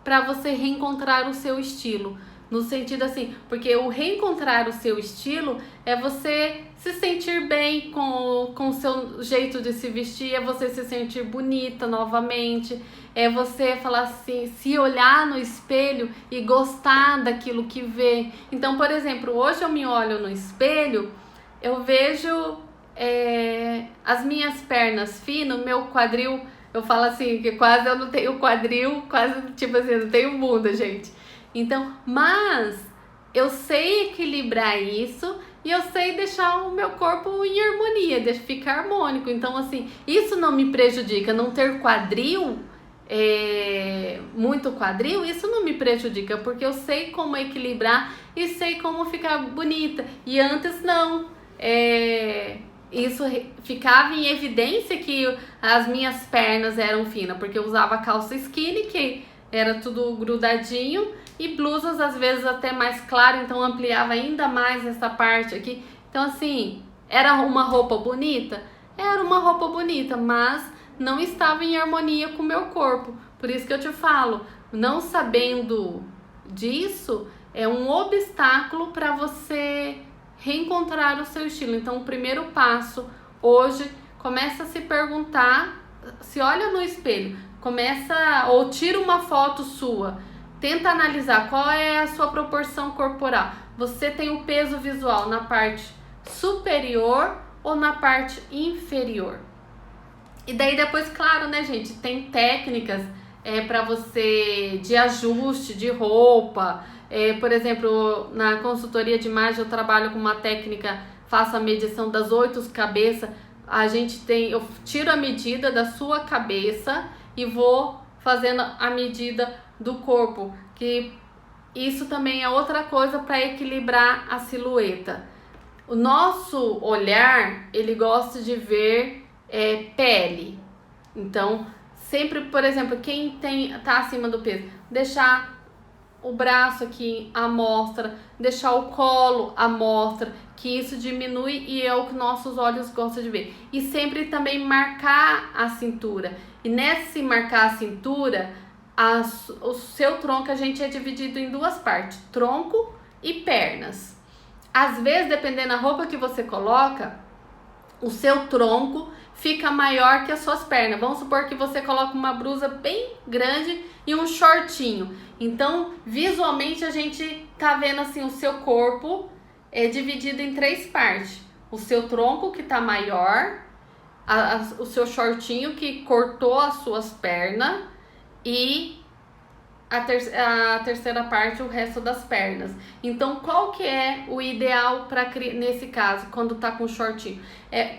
para você reencontrar o seu estilo. No sentido assim, porque o reencontrar o seu estilo é você se sentir bem com o seu jeito de se vestir, é você se sentir bonita novamente, é você falar assim, se olhar no espelho e gostar daquilo que vê. Então, por exemplo, hoje eu me olho no espelho, eu vejo as minhas pernas finas, meu quadril, eu falo assim, que quase eu não tenho quadril, quase tipo assim, eu não tenho bunda, gente. Então, mas eu sei equilibrar isso e eu sei deixar o meu corpo em harmonia, ficar harmônico. Então, assim, isso não me prejudica. Não ter quadril, muito quadril, isso não me prejudica, porque eu sei como equilibrar e sei como ficar bonita. E antes não. Isso ficava em evidência que as minhas pernas eram finas, porque eu usava calça skinny, que era tudo grudadinho, e blusas às vezes até mais claro, então ampliava ainda mais essa parte aqui. Então assim, era uma roupa bonita? Era uma roupa bonita, mas não estava em harmonia com o meu corpo. Por isso que eu te falo, não sabendo disso é um obstáculo para você reencontrar o seu estilo. Então o primeiro passo hoje, começa a se perguntar, se olha no espelho, ou tira uma foto sua, tenta analisar qual é a sua proporção corporal. Você tem o peso visual na parte superior ou na parte inferior? E daí depois, claro, né, gente, tem técnicas para você de ajuste de roupa. Por exemplo, na consultoria de imagem eu trabalho com uma técnica, faço a medição das 8 cabeças. Eu tiro a medida da sua cabeça e vou fazendo a medida do corpo, que isso também é outra coisa para equilibrar a silhueta. O nosso olhar, ele gosta de ver pele. Então, sempre, por exemplo, quem tá acima do peso, deixar o braço aqui à mostra, deixar o colo à mostra, que isso diminui e é o que nossos olhos gostam de ver. E sempre também marcar a cintura. E nesse marcar a cintura, o seu tronco a gente é dividido em 2 partes, tronco e pernas. Às vezes, dependendo da roupa que você coloca, o seu tronco fica maior que as suas pernas. Vamos supor que você coloca uma blusa bem grande e um shortinho. Então, visualmente a gente tá vendo assim o seu corpo dividido em 3 partes. O seu tronco que tá maior, o seu shortinho que cortou as suas pernas e a terceira parte, o resto das pernas. Então, qual que é o ideal nesse caso, quando tá com shortinho?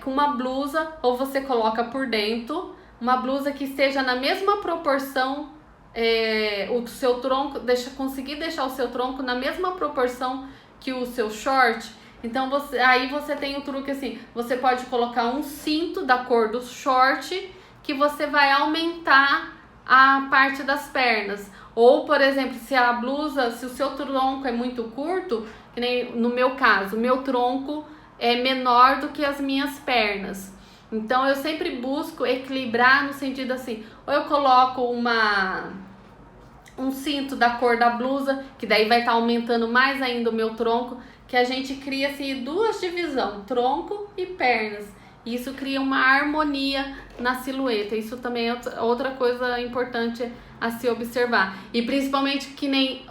Com uma blusa, ou você coloca por dentro, uma blusa que esteja na mesma proporção, o seu tronco, conseguir deixar o seu tronco na mesma proporção que o seu short. Então, aí você tem o truque assim, você pode colocar um cinto da cor do short, que você vai aumentar a parte das pernas. Ou, por exemplo, se o seu tronco é muito curto, que nem no meu caso, meu tronco é menor do que as minhas pernas. Então, eu sempre busco equilibrar no sentido assim, ou eu coloco um cinto da cor da blusa, que daí vai estar aumentando mais ainda o meu tronco, que a gente cria assim 2 divisões, tronco e pernas. Isso cria uma harmonia na silhueta. Isso também é outra coisa importante a se observar. E principalmente que nem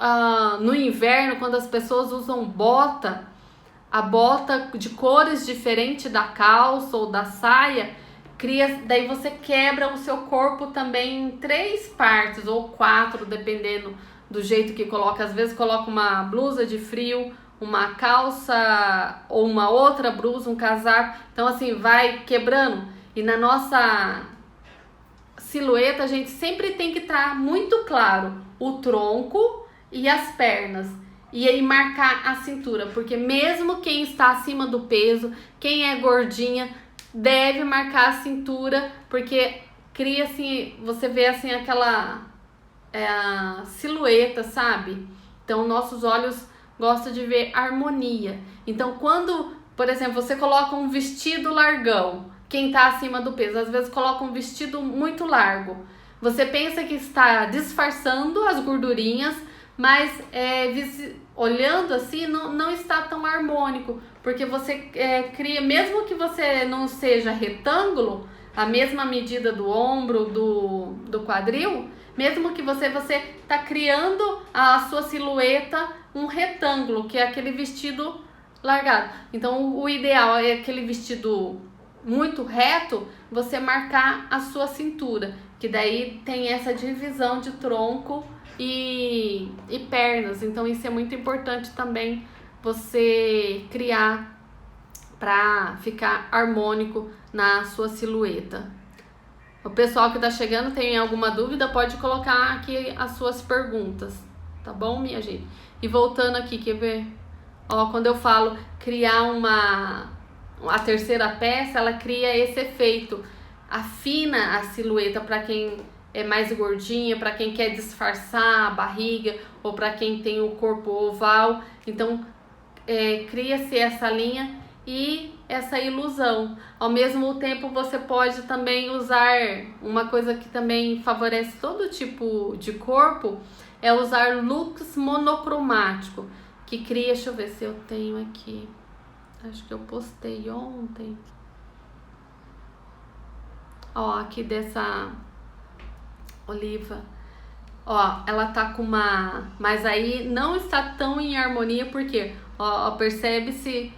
no inverno, quando as pessoas usam bota, a bota de cores diferentes da calça ou da saia, daí você quebra o seu corpo também em 3 partes ou 4, dependendo do jeito que coloca. Às vezes coloca uma blusa de frio, uma calça ou uma outra blusa, um casaco. Então assim, vai quebrando. E na nossa silhueta a gente sempre tem que estar muito claro o tronco e as pernas. e aí marcar a cintura, porque mesmo quem está acima do peso, quem é gordinha, deve marcar a cintura, porque cria assim, você vê assim aquela a silhueta, sabe? Então nossos olhos gostam de ver harmonia. Então quando, por exemplo, você coloca um vestido largão, quem tá acima do peso, às vezes coloca um vestido muito largo, você pensa que está disfarçando as gordurinhas, mas olhando assim não está tão harmônico, porque você cria, mesmo que você não seja retângulo, a mesma medida do ombro, do quadril, mesmo que você tá criando a sua silhueta um retângulo, que é aquele vestido largado. Então o ideal é aquele vestido muito reto, você marcar a sua cintura, que daí tem essa divisão de tronco e pernas. Então isso é muito importante também você criar para ficar harmônico na sua silhueta. O pessoal que tá chegando, tem alguma dúvida, pode colocar aqui as suas perguntas, tá bom, minha gente? E voltando aqui, quer ver? Ó, quando eu falo criar a terceira peça, ela cria esse efeito, afina a silhueta para quem é mais gordinha, para quem quer disfarçar a barriga ou para quem tem o corpo oval. Então cria-se essa linha e essa ilusão. Ao mesmo tempo, você pode também usar uma coisa que também favorece todo tipo de corpo, é usar looks monocromático, que cria, deixa eu ver se eu tenho aqui, acho que eu postei ontem, ó, aqui dessa Oliva, ó, ela tá com mas aí não está tão em harmonia, porque, ó, percebe-se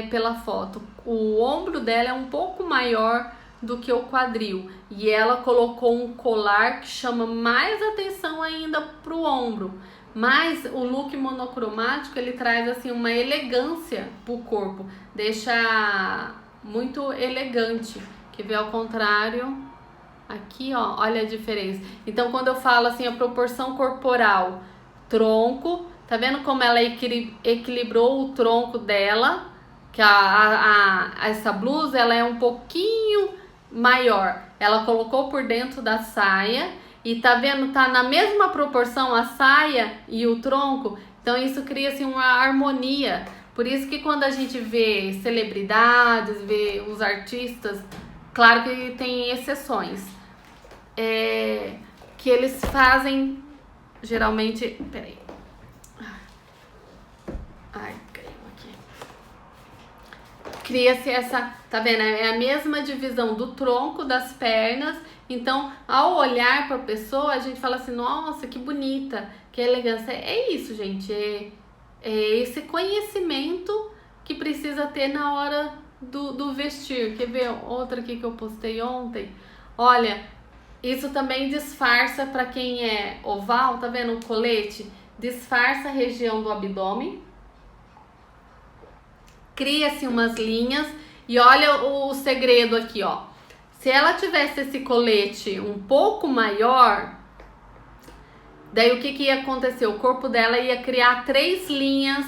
pela foto, o ombro dela é um pouco maior do que o quadril, e ela colocou um colar que chama mais atenção ainda pro ombro. Mas o look monocromático, ele traz assim uma elegância pro corpo, deixa muito elegante. Quer ver ao contrário? Aqui, ó, olha a diferença. Então, quando eu falo assim, a proporção corporal, tronco, tá vendo como ela equilibrou o tronco dela? Que essa blusa, ela é um pouquinho maior. Ela colocou por dentro da saia e tá vendo, tá na mesma proporção a saia e o tronco. Então isso cria assim uma harmonia. Por isso que quando a gente vê celebridades, vê os artistas, claro que tem exceções, que eles fazem geralmente, peraí, ai, caiu aqui, cria-se essa, tá vendo? É a mesma divisão do tronco, das pernas. Então, ao olhar para a pessoa, a gente fala assim, nossa, que bonita, que elegância. É isso, gente, é esse conhecimento que precisa ter na hora do vestir. Quer ver outra aqui que eu postei ontem? Olha, isso também disfarça para quem é oval, tá vendo o colete? Disfarça a região do abdômen. Cria-se umas linhas e olha o segredo aqui, ó. Se ela tivesse esse colete um pouco maior, daí o que ia acontecer? O corpo dela ia criar 3 linhas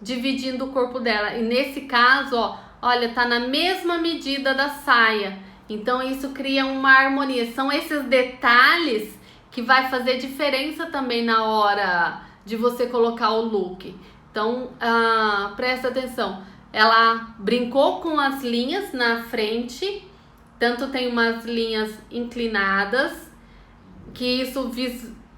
dividindo o corpo dela. E nesse caso, ó, olha, tá na mesma medida da saia. Então isso cria uma harmonia. São esses detalhes que vai fazer diferença também na hora de você colocar o look. Então, presta atenção. Ela brincou com as linhas na frente, tanto tem umas linhas inclinadas, que isso,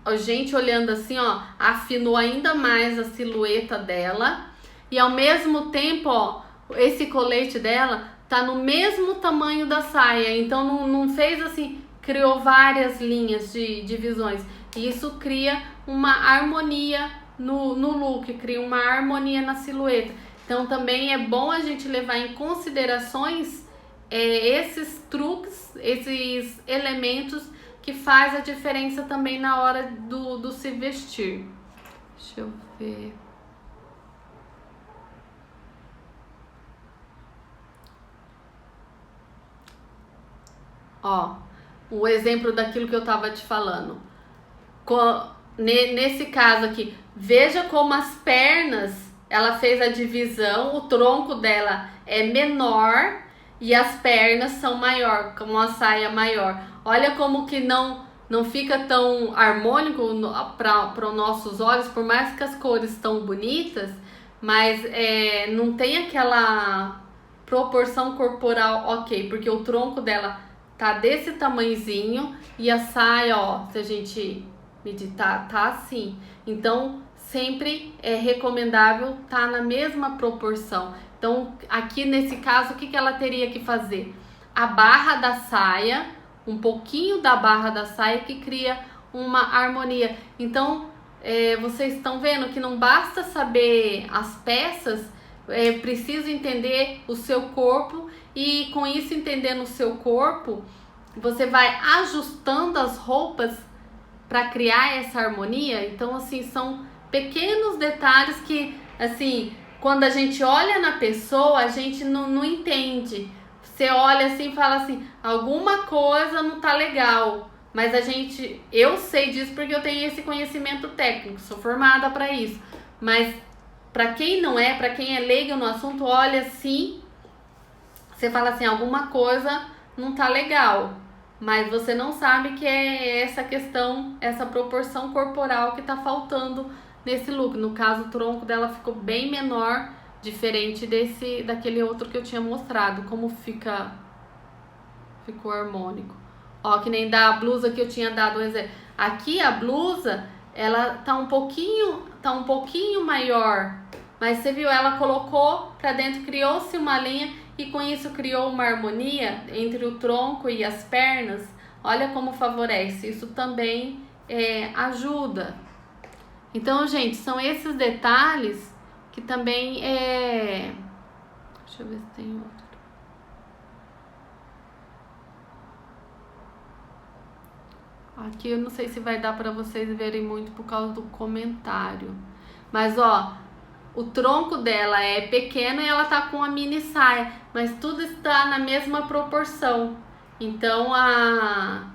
a gente olhando assim, ó, afinou ainda mais a silhueta dela. E ao mesmo tempo, ó, esse colete dela tá no mesmo tamanho da saia, então não fez assim, criou várias linhas de divisões. E isso cria uma harmonia no look, cria uma harmonia na silhueta. Então também é bom a gente levar em considerações esses truques, esses elementos que faz a diferença também na hora do se vestir. Deixa eu ver. Ó, o exemplo daquilo que eu tava te falando. nesse caso aqui, veja como as pernas, ela fez a divisão, o tronco dela é menor e as pernas são maior, com uma saia maior. Olha como que não fica tão harmônico para os nossos olhos, por mais que as cores estão bonitas, mas não tem aquela proporção corporal ok, porque o tronco dela tá desse tamanhozinho e a saia, ó, se a gente medir, tá assim. Então, sempre é recomendável tá na mesma proporção. Então, aqui nesse caso, o que ela teria que fazer? A barra da saia, um pouquinho da barra da saia que cria uma harmonia. Então, vocês estão vendo que não basta saber as peças, preciso entender o seu corpo, e com isso, entendendo o seu corpo, você vai ajustando as roupas para criar essa harmonia. Então, assim, são pequenos detalhes que, assim, quando a gente olha na pessoa, a gente não entende. Você olha assim e fala assim, alguma coisa não tá legal. Mas eu sei disso porque eu tenho esse conhecimento técnico, sou formada para isso. Mas para quem não é, para quem é leigo no assunto, olha assim, você fala assim, alguma coisa não tá legal. Mas você não sabe que é essa questão, essa proporção corporal que tá faltando nesse look. No caso, o tronco dela ficou bem menor, diferente daquele outro que eu tinha mostrado. Como ficou harmônico. Ó, que nem da blusa que eu tinha dado um exemplo. Aqui a blusa, ela tá um pouquinho maior. Mas você viu, ela colocou pra dentro, criou-se uma linha e com isso criou uma harmonia entre o tronco e as pernas. Olha como favorece. Isso também ajuda. Então, gente, são esses detalhes que também Deixa eu ver se tem outro. Aqui eu não sei se vai dar para vocês verem muito por causa do comentário. Mas, ó, o tronco dela é pequeno e ela tá com a mini saia. Mas tudo está na mesma proporção. Então,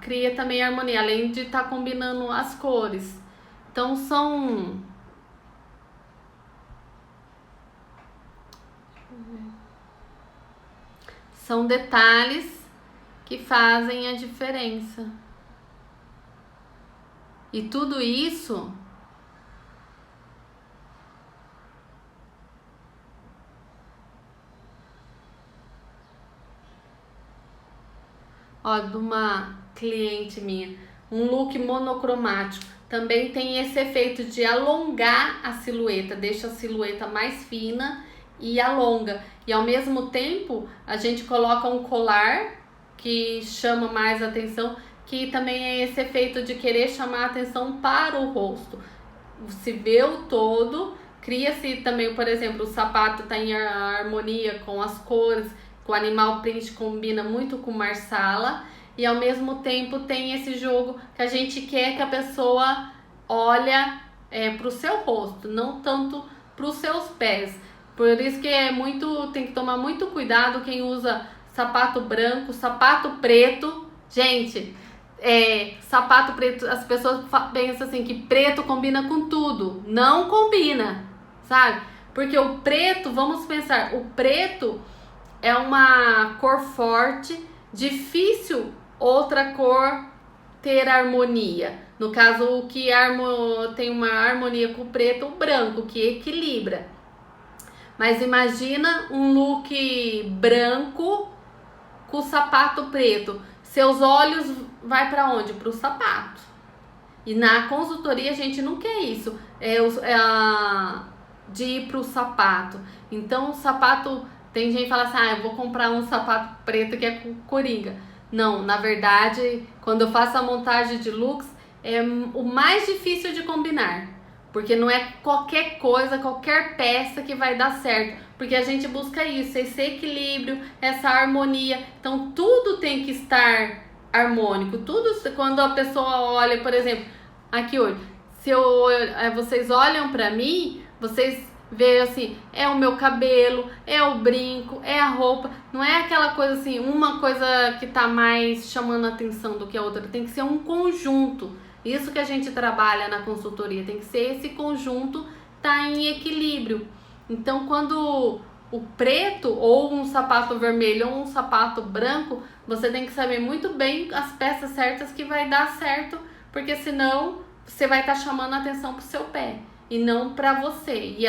cria também harmonia, além de estar combinando as cores. Então, são detalhes que fazem a diferença. E tudo isso ó, de uma cliente minha, um look monocromático, também tem esse efeito de alongar a silhueta, deixa a silhueta mais fina e alonga. E ao mesmo tempo, a gente coloca um colar que chama mais atenção, que também é esse efeito de querer chamar a atenção para o rosto. Se vê o todo, cria-se também, por exemplo, o sapato está em harmonia com as cores, com o animal print combina muito com marsala, e ao mesmo tempo tem esse jogo que a gente quer que a pessoa olha para o seu rosto, não tanto para os seus pés. Por isso que tem que tomar muito cuidado quem usa sapato branco, sapato preto. Gente, sapato preto, as pessoas pensam assim que preto combina com tudo. Não combina, sabe? Porque o preto, vamos pensar, o preto é uma cor forte, difícil outra cor ter harmonia. No caso, o que tem uma harmonia com o preto, o branco, que equilibra. Mas imagina um look branco com sapato preto. Seus olhos vai para onde? Para o sapato. E na consultoria a gente não quer isso. De ir para o sapato. Então o sapato, tem gente que fala assim, eu vou comprar um sapato preto que é coringa. Não, na verdade, quando eu faço a montagem de looks, é o mais difícil de combinar. Porque não é qualquer coisa, qualquer peça que vai dar certo. Porque a gente busca isso, esse equilíbrio, essa harmonia. Então tudo tem que estar harmônico. Tudo, quando a pessoa olha, por exemplo, aqui hoje, vocês olham pra mim, vocês veem assim, é o meu cabelo, é o brinco, é a roupa. Não é aquela coisa assim, uma coisa que tá mais chamando a atenção do que a outra. Tem que ser um conjunto. Isso que a gente trabalha na consultoria, tem que ser esse conjunto tá em equilíbrio. Então, quando o preto ou um sapato vermelho ou um sapato branco, você tem que saber muito bem as peças certas que vai dar certo, porque senão você vai estar chamando a atenção pro seu pé e não para você. E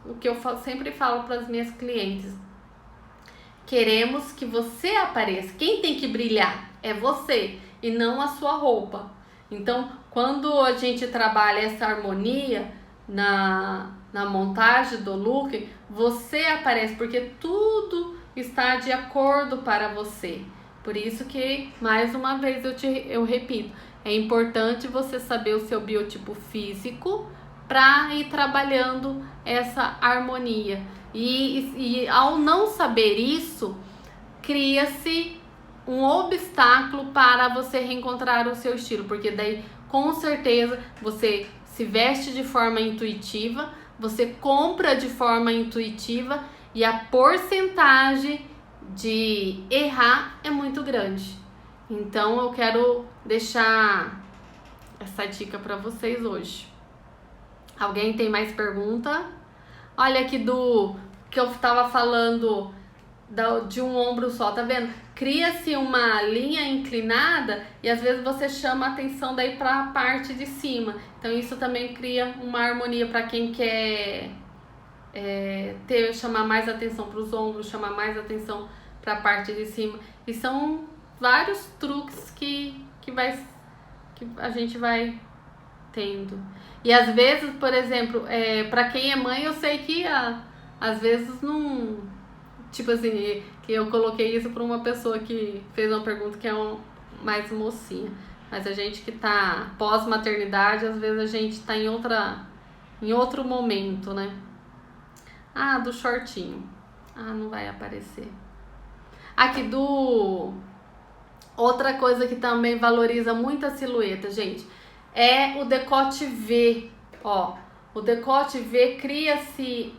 o que eu sempre falo para as minhas clientes, queremos que você apareça. Quem tem que brilhar é você e não a sua roupa. Então, quando a gente trabalha essa harmonia na montagem do look, você aparece, porque tudo está de acordo para você. Por isso que, mais uma vez, eu repito, é importante você saber o seu biotipo físico para ir trabalhando essa harmonia. E ao não saber isso, cria-se um obstáculo para você reencontrar o seu estilo, porque daí com certeza você se veste de forma intuitiva, você compra de forma intuitiva e a porcentagem de errar é muito grande. Então eu quero deixar essa dica para vocês hoje. Alguém tem mais pergunta? Olha aqui do que eu tava falando de um ombro só, tá vendo? Cria-se uma linha inclinada e às vezes você chama a atenção daí para a parte de cima. Então isso também cria uma harmonia para quem quer chamar mais atenção para os ombros, chamar mais atenção para a parte de cima. E são vários truques que a gente vai tendo. E às vezes, por exemplo, para quem é mãe, eu sei que às vezes não... Tipo assim, que eu coloquei isso para uma pessoa que fez uma pergunta que é mais mocinha. Mas a gente que tá pós-maternidade, às vezes a gente tá em outro momento, né? Ah, do shortinho. Ah, não vai aparecer. Aqui outra coisa que também valoriza muito a silhueta, gente, é o decote V, ó. O decote V cria-se,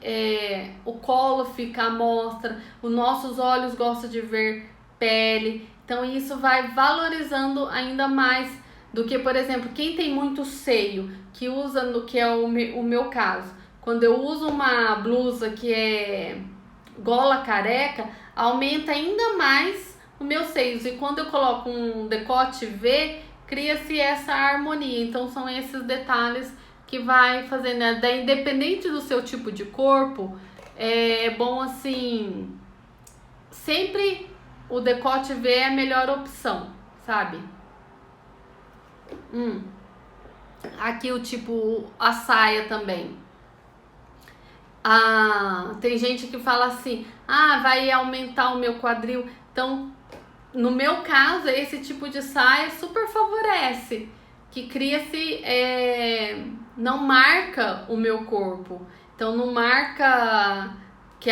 o colo fica à mostra, os nossos olhos gostam de ver pele, então isso vai valorizando ainda mais do que, por exemplo, quem tem muito seio, que usa no que é o meu caso. Quando eu uso uma blusa que é gola careca, aumenta ainda mais os meus seios, e quando eu coloco um decote V, cria-se essa harmonia. Então são esses detalhes que vai fazendo, né? Daí, independente do seu tipo de corpo, é bom assim, sempre o decote V é a melhor opção, sabe? Aqui o tipo, a saia também. Tem gente que fala assim, vai aumentar o meu quadril. Então, no meu caso, esse tipo de saia super favorece, que cria-se, não marca o meu corpo, então não marca que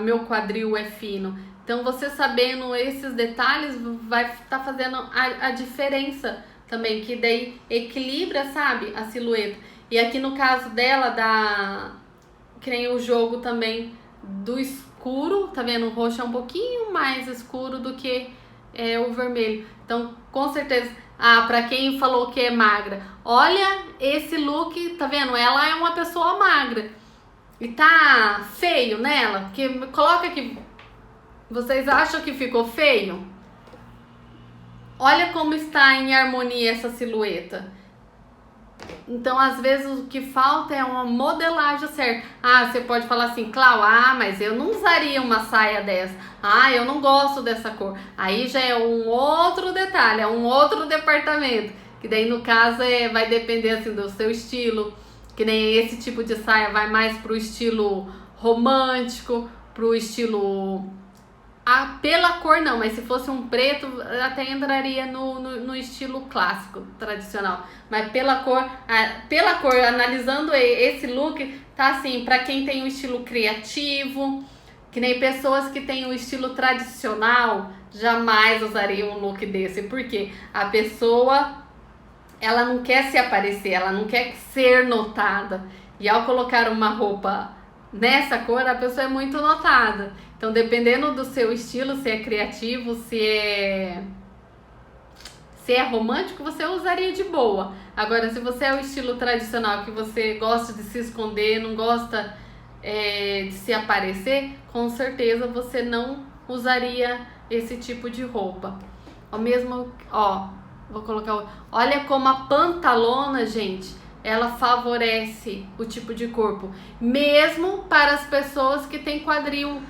meu quadril é fino. Então você sabendo esses detalhes vai estar fazendo a diferença também, que daí equilibra, sabe, a silhueta. E aqui no caso dela, que nem o jogo também do escuro, tá vendo? O roxo é um pouquinho mais escuro do que o vermelho. Então, com certeza, pra quem falou que é magra, olha esse look, tá vendo? Ela é uma pessoa magra e tá feio nela, porque coloca aqui, vocês acham que ficou feio? Olha como está em harmonia essa silhueta. Então, às vezes, o que falta é uma modelagem certa. Você pode falar assim, Clau, mas eu não usaria uma saia dessa. Eu não gosto dessa cor. Aí já é um outro detalhe, é um outro departamento. Que daí, no caso, vai depender assim, do seu estilo. Que nem esse tipo de saia vai mais pro estilo romântico, pro estilo... pela cor não, mas se fosse um preto até entraria no estilo clássico, tradicional. Mas pela cor, analisando esse look, tá assim, pra quem tem um estilo criativo, que nem pessoas que têm um estilo tradicional, jamais usariam um look desse, porque a pessoa, ela não quer se aparecer, ela não quer ser notada, e ao colocar uma roupa nessa cor, a pessoa é muito notada. Então, dependendo do seu estilo, se é criativo, se Se é romântico, você usaria de boa. Agora, se você é o estilo tradicional, que você gosta de se esconder, não gosta de se aparecer, com certeza você não usaria esse tipo de roupa. O mesmo, ó, vou colocar. Olha como a pantalona, gente, ela favorece o tipo de corpo, mesmo para as pessoas que têm quadril,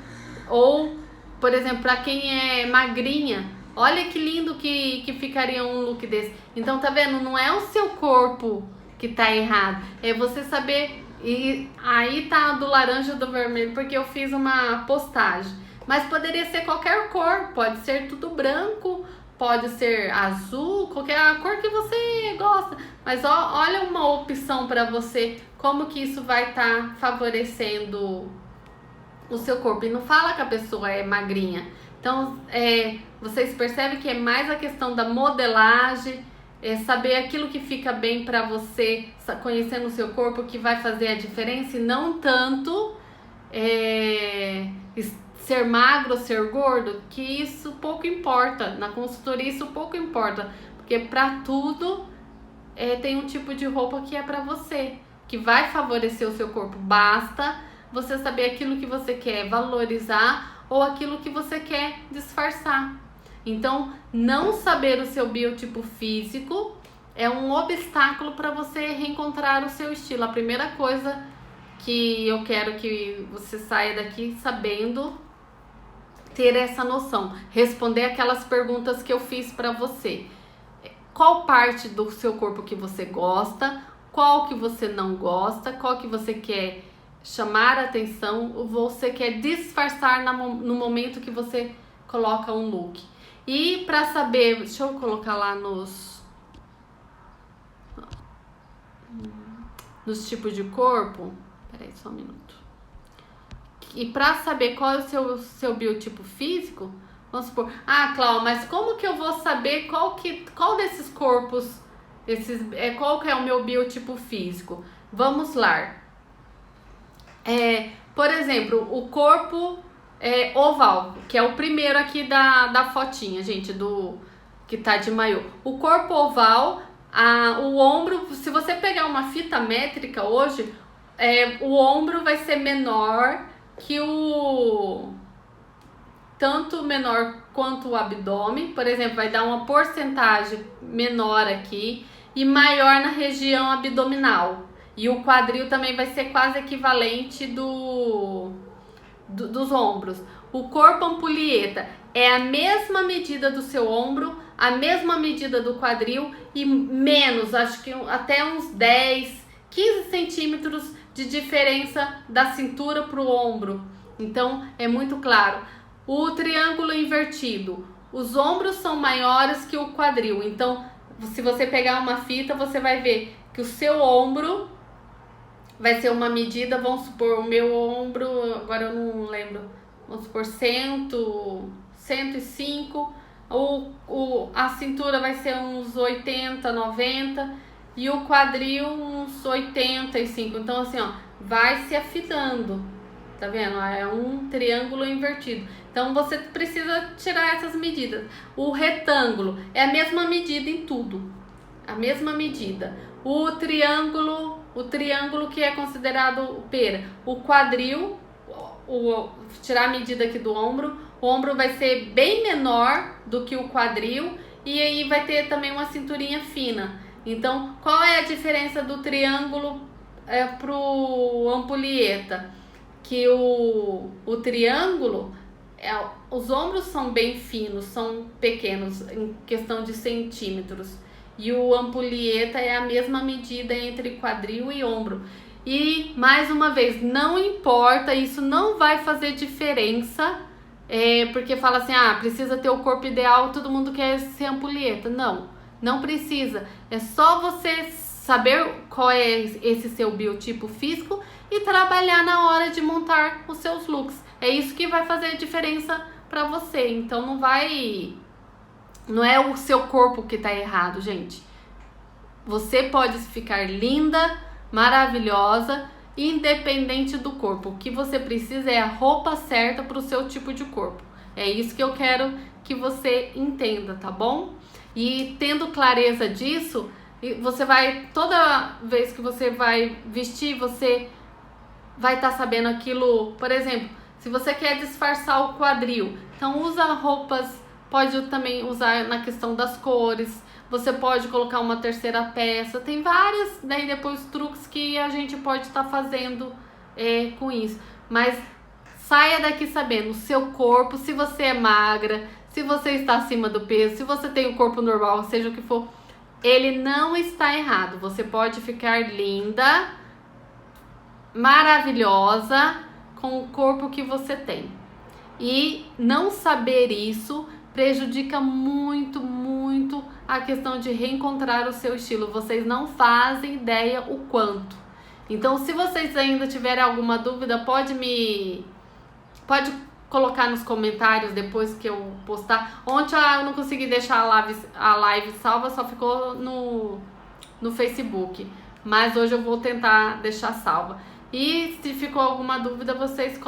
ou, por exemplo, para quem é magrinha. Olha que lindo que ficaria um look desse. Então, tá vendo? Não é o seu corpo que tá errado, é você saber. E aí tá do laranja, do vermelho, porque eu fiz uma postagem. Mas poderia ser qualquer cor, pode ser tudo branco, pode ser azul, qualquer cor que você gosta. Mas olha uma opção para você, como que isso vai estar favorecendo o seu corpo. E não fala que a pessoa é magrinha. Então, vocês percebem que é mais a questão da modelagem, saber aquilo que fica bem para você, conhecendo o seu corpo, que vai fazer a diferença, e não tanto ser magro ou ser gordo, que isso pouco importa. Na consultoria isso pouco importa, porque para tudo tem um tipo de roupa que é para você, que vai favorecer o seu corpo. Basta você saber aquilo que você quer valorizar ou aquilo que você quer disfarçar. Então, não saber o seu biotipo físico é um obstáculo para você reencontrar o seu estilo. A primeira coisa que eu quero que você saia daqui sabendo, ter essa noção, responder aquelas perguntas que eu fiz para você. Qual parte do seu corpo que você gosta, qual que você não gosta, qual que você quer chamar a atenção, ou você quer disfarçar no momento que você coloca um look. E para saber, deixa eu colocar lá nos tipos de corpo, peraí só um minuto. E para saber qual é o seu biotipo físico, vamos supor, Cláudia, mas como que eu vou saber qual desses corpos, qual que é o meu biotipo físico? Vamos lá. Por exemplo, o corpo oval, que é o primeiro aqui da fotinha, gente, que tá de maiô. O corpo oval, o ombro, se você pegar uma fita métrica hoje, o ombro vai ser menor que tanto menor quanto o abdômen. Por exemplo, vai dar uma porcentagem menor aqui e maior na região abdominal. E o quadril também vai ser quase equivalente dos ombros. O corpo ampulheta é a mesma medida do seu ombro, a mesma medida do quadril e menos, acho que até uns 10, 15 centímetros de diferença da cintura para o ombro. Então é muito claro. O triângulo invertido, os ombros são maiores que o quadril. Então, se você pegar uma fita, você vai ver que o seu ombro vai ser uma medida, vamos supor, o meu ombro, agora eu não lembro, vamos supor 105, a cintura vai ser uns 80, 90 e o quadril uns 85. Então assim, vai se afinando, tá vendo? É um triângulo invertido. Então você precisa tirar essas medidas. O retângulo é a mesma medida em tudo, a mesma medida. O triângulo que é considerado pera, o quadril, tirar a medida aqui do ombro, o ombro vai ser bem menor do que o quadril e aí vai ter também uma cinturinha fina. Então, qual é a diferença do triângulo pro ampulheta? Que o triângulo, os ombros são bem finos, são pequenos em questão de centímetros. E o ampulheta é a mesma medida entre quadril e ombro. E, mais uma vez, não importa, isso não vai fazer diferença, porque fala assim, precisa ter o corpo ideal, todo mundo quer ser ampulheta. Não, não precisa. É só você saber qual é esse seu biotipo físico e trabalhar na hora de montar os seus looks. É isso que vai fazer diferença para você. Então, não é o seu corpo que tá errado, gente. Você pode ficar linda, maravilhosa, independente do corpo. O que você precisa é a roupa certa para o seu tipo de corpo. É isso que eu quero que você entenda, tá bom? E tendo clareza disso, você vai, toda vez que você vai vestir, você vai estar sabendo aquilo. Por exemplo, se você quer disfarçar o quadril, então usa roupas, pode também usar na questão das cores, você pode colocar uma terceira peça, tem vários, daí depois truques que a gente pode estar fazendo com isso. Mas saia daqui sabendo o seu corpo, se você é magra, se você está acima do peso, se você tem o corpo normal, seja o que for, ele não está errado. Você pode ficar linda, maravilhosa com o corpo que você tem. E não saber isso prejudica muito, muito a questão de reencontrar o seu estilo. Vocês não fazem ideia o quanto. Então, se vocês ainda tiverem alguma dúvida, pode colocar nos comentários depois que eu postar. Ontem eu não consegui deixar a live salva, só ficou no Facebook. Mas hoje eu vou tentar deixar salva. E se ficou alguma dúvida, vocês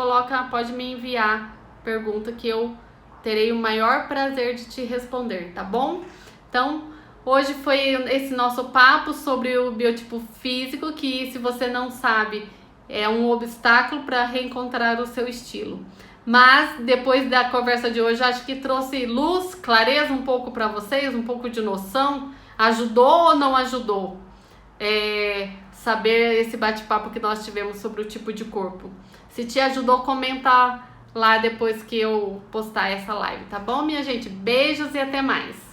pode me enviar pergunta que eu terei o maior prazer de te responder, tá bom? Então, hoje foi esse nosso papo sobre o biotipo físico, que se você não sabe, é um obstáculo para reencontrar o seu estilo. Mas depois da conversa de hoje, acho que trouxe luz, clareza um pouco para vocês, um pouco de noção. Ajudou ou não ajudou? Saber esse bate-papo que nós tivemos sobre o tipo de corpo. Se te ajudou, comenta lá depois que eu postar essa live, tá bom, minha gente? Beijos e até mais!